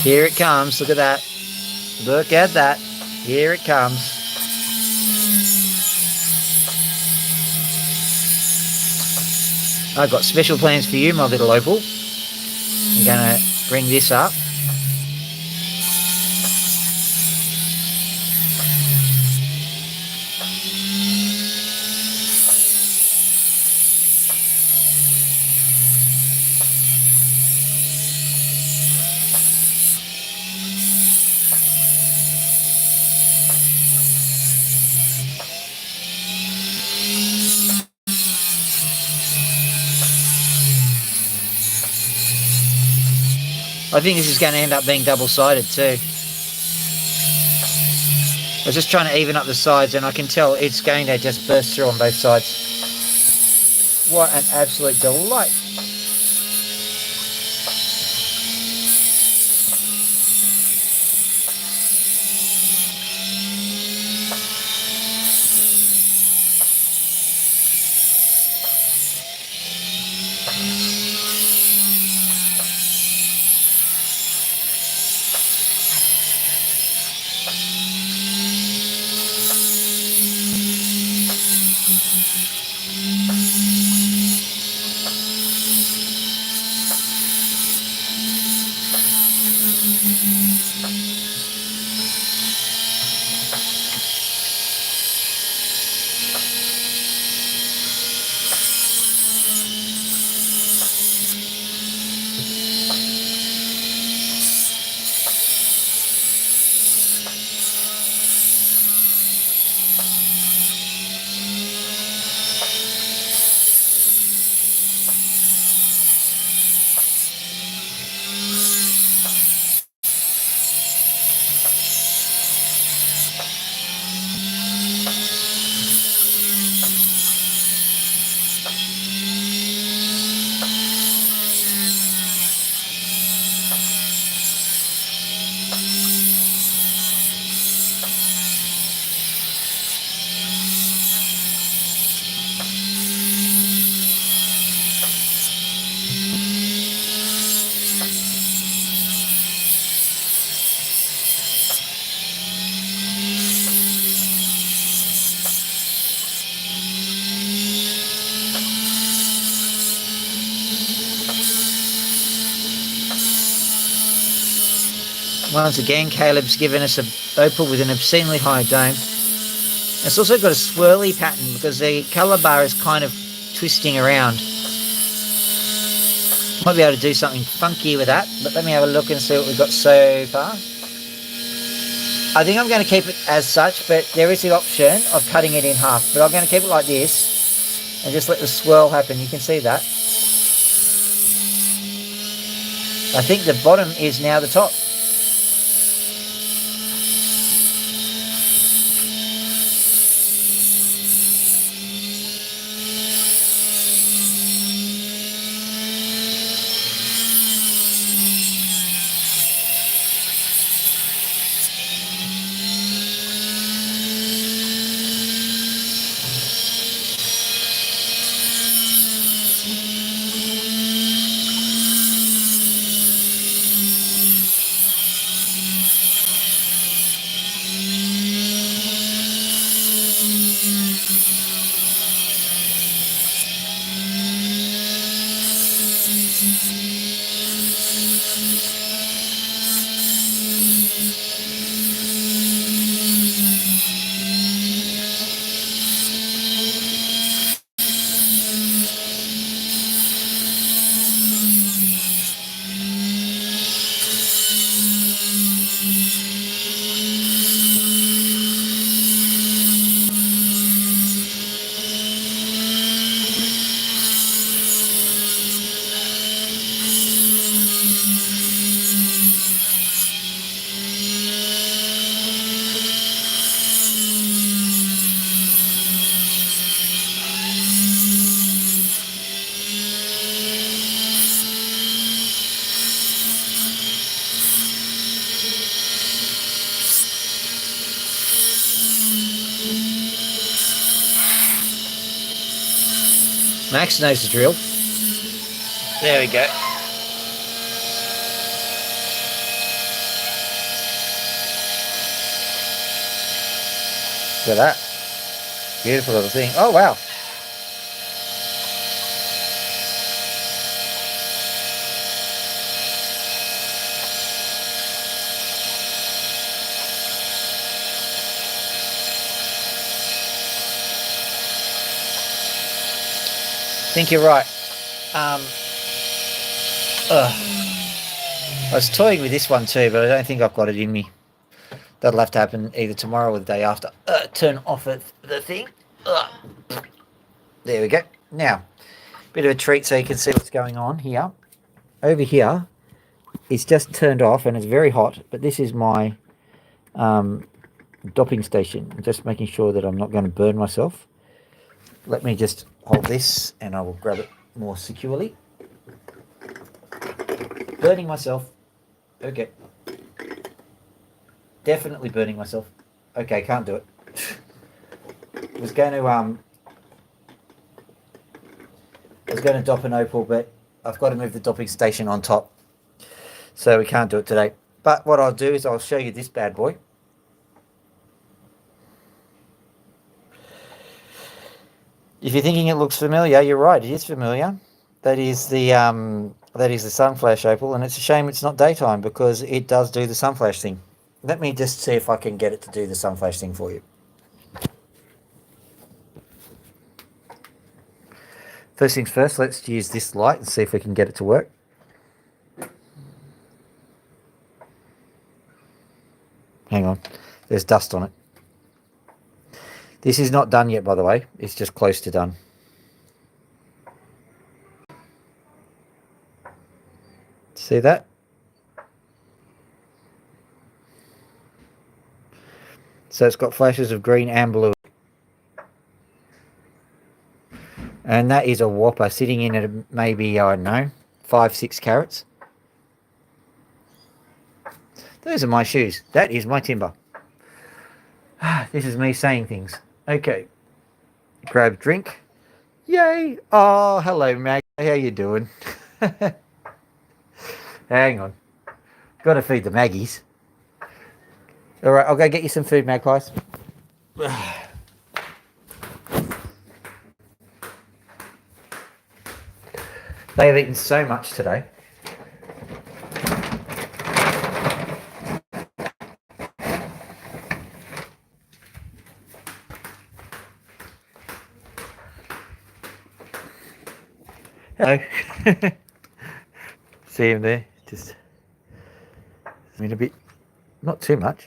Here it comes. Look at that. Look at that. Here it comes. I've got special plans for you, my little Opal. I'm going to bring this up. I think this is going to end up being double-sided too. I was just trying to even up the sides and I can tell it's going to just burst through on both sides. What an absolute delight. Once again, Caleb's given us a opal with an obscenely high dome. It's also got a swirly pattern because the colour bar is kind of twisting around. Might be able to do something funky with that, but let me have a look and see what we've got so far. I think I'm going to keep it as such, but there is the option of cutting it in half. But I'm going to keep it like this and just let the swirl happen. You can see that. I think the bottom is now the top. Max knows the drill. There we go. Look at that. Beautiful little thing. Oh, wow. I think you're right. I was toying with this one too, but I don't think I've got it in me. That'll have to happen either tomorrow or the day after. Turn off the thing. There we go. Now, bit of a treat so you can see what's going on here. Over here, it's just turned off and it's very hot, but this is my dopping station. I'm just making sure that I'm not going to burn myself. Let me just hold this and I will grab it more securely. Burning myself. Okay. Definitely burning myself. Okay, can't do it. I was going to dop an opal, but I've got to move the dopping station on top. So we can't do it today. But what I'll do is I'll show you this bad boy. If you're thinking it looks familiar, you're right. It is familiar. That is the sunflash opal, and it's a shame it's not daytime because it does do the sunflash thing. Let me just see if I can get it to do the sunflash thing for you. First things first, let's use this light and see if we can get it to work. Hang on, there's dust on it. This is not done yet, by the way. It's just close to done. See that? So it's got flashes of green and blue. And that is a whopper sitting in at maybe, I don't know, 5-6 carats. Those are my shoes. That is my timber. This is me saying things. Okay. Grab drink. Yay. Oh, hello, Mag. How you doing? Hang on. Got to feed the Maggies. All right, I'll go get you some food, Magpies. They have eaten so much today. Hello. See him there? Just zoom in a bit. Not too much.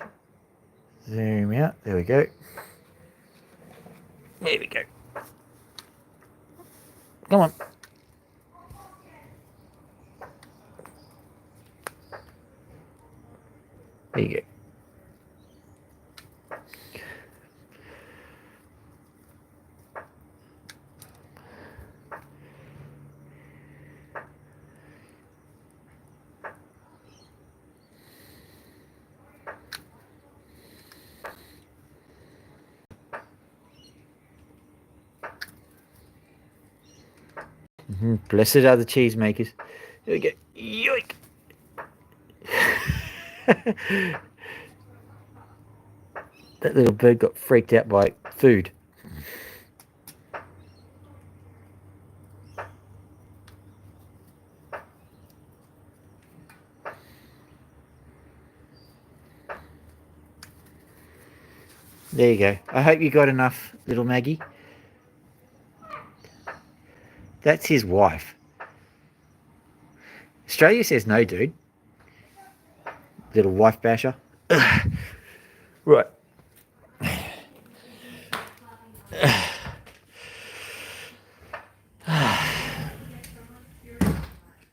Zoom out. There we go. There we go. Come on. There you go. Blessed are the cheesemakers. There we go. Yoink. That little bird got freaked out by food. There you go. I hope you got enough, little Maggie. That's his wife. Australia says no, dude. Little wife basher. Right.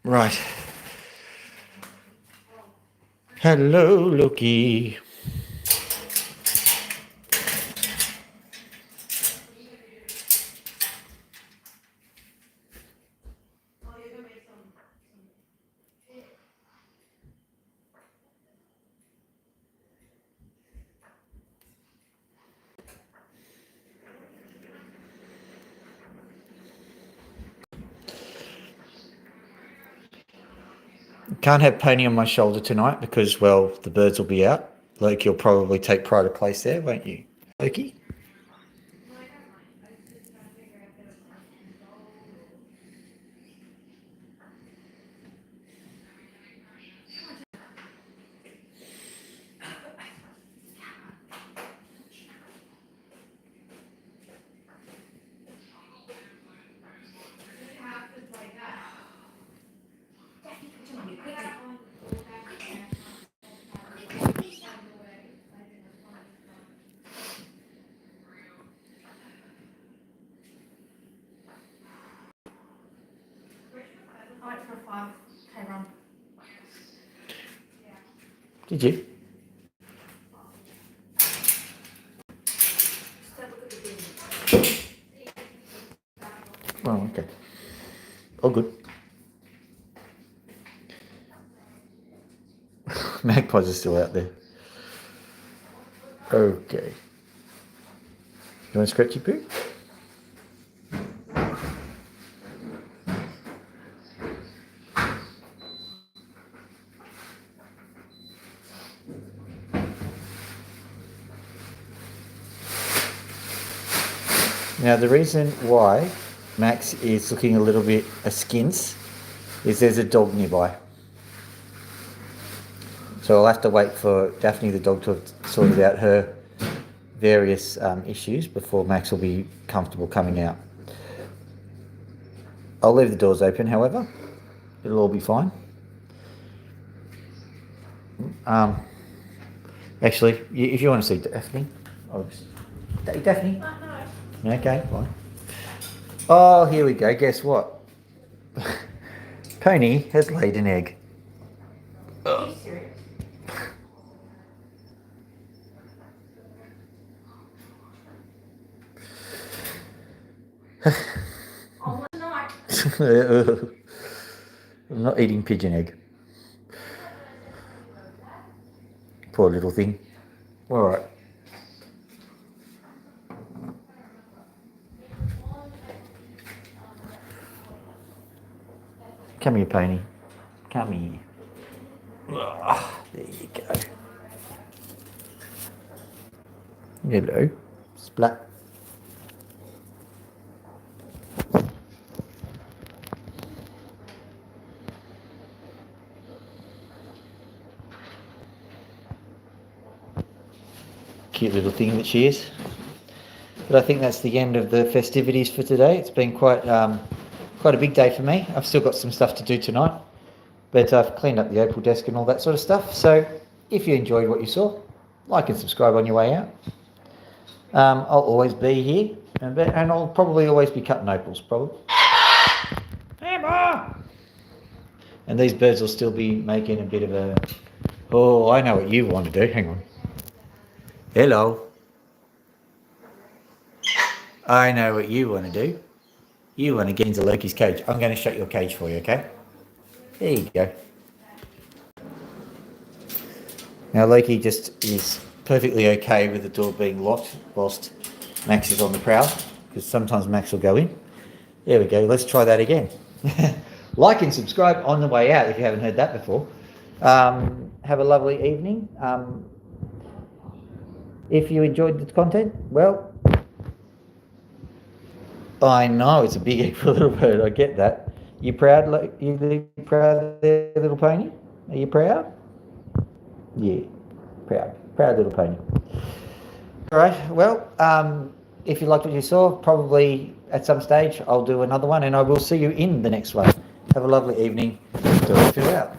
Right. Hello, Loki. Can't have Pony on my shoulder tonight because, well, the birds will be out. Loki will probably take pride of place there, won't you, Loki? I went for a 5K run. Did you? Oh, okay. All good. Magpies are still out there. Okay. You want a scratchy poo? Now the reason why Max is looking a little bit askance is there's a dog nearby. So I'll have to wait for Daphne the dog to have sorted out her various issues before Max will be comfortable coming out. I'll leave the doors open, however. It'll all be fine. Actually, if you want to see Daphne, Daphne? Okay, fine. Oh, here we go. Guess what? Pony has laid an egg. Are you serious? Oh, tonight. I'm not eating pigeon egg. Poor little thing. All right. Come here, Pony. Come here. Oh, there you go. Hello. Splat. Cute little thing that she is. But I think that's the end of the festivities for today. It's been quite quite a big day for me. I've still got some stuff to do tonight, but I've cleaned up the Opal desk and all that sort of stuff. So if you enjoyed what you saw, like and subscribe on your way out. I'll always be here, and I'll probably always be cutting opals, probably. Emma! And these birds will still be making a bit of a... Oh, I know what you want to do. Hang on. Hello. I know what you want to do. You want to get into Loki's cage. I'm going to shut your cage for you, okay? There you go. Now Loki just is perfectly okay with the door being locked whilst Max is on the prowl, because sometimes Max will go in. There we go. Let's try that again. Like and subscribe on the way out if you haven't heard that before. Have a lovely evening. If you enjoyed the content, well, I know it's a big egg for a little bird. I get that. You proud? You proud there, little pony? Are you proud? Yeah, proud little pony. All right. Well, if you liked what you saw, probably at some stage I'll do another one, and I will see you in the next one. Have a lovely evening. Till out.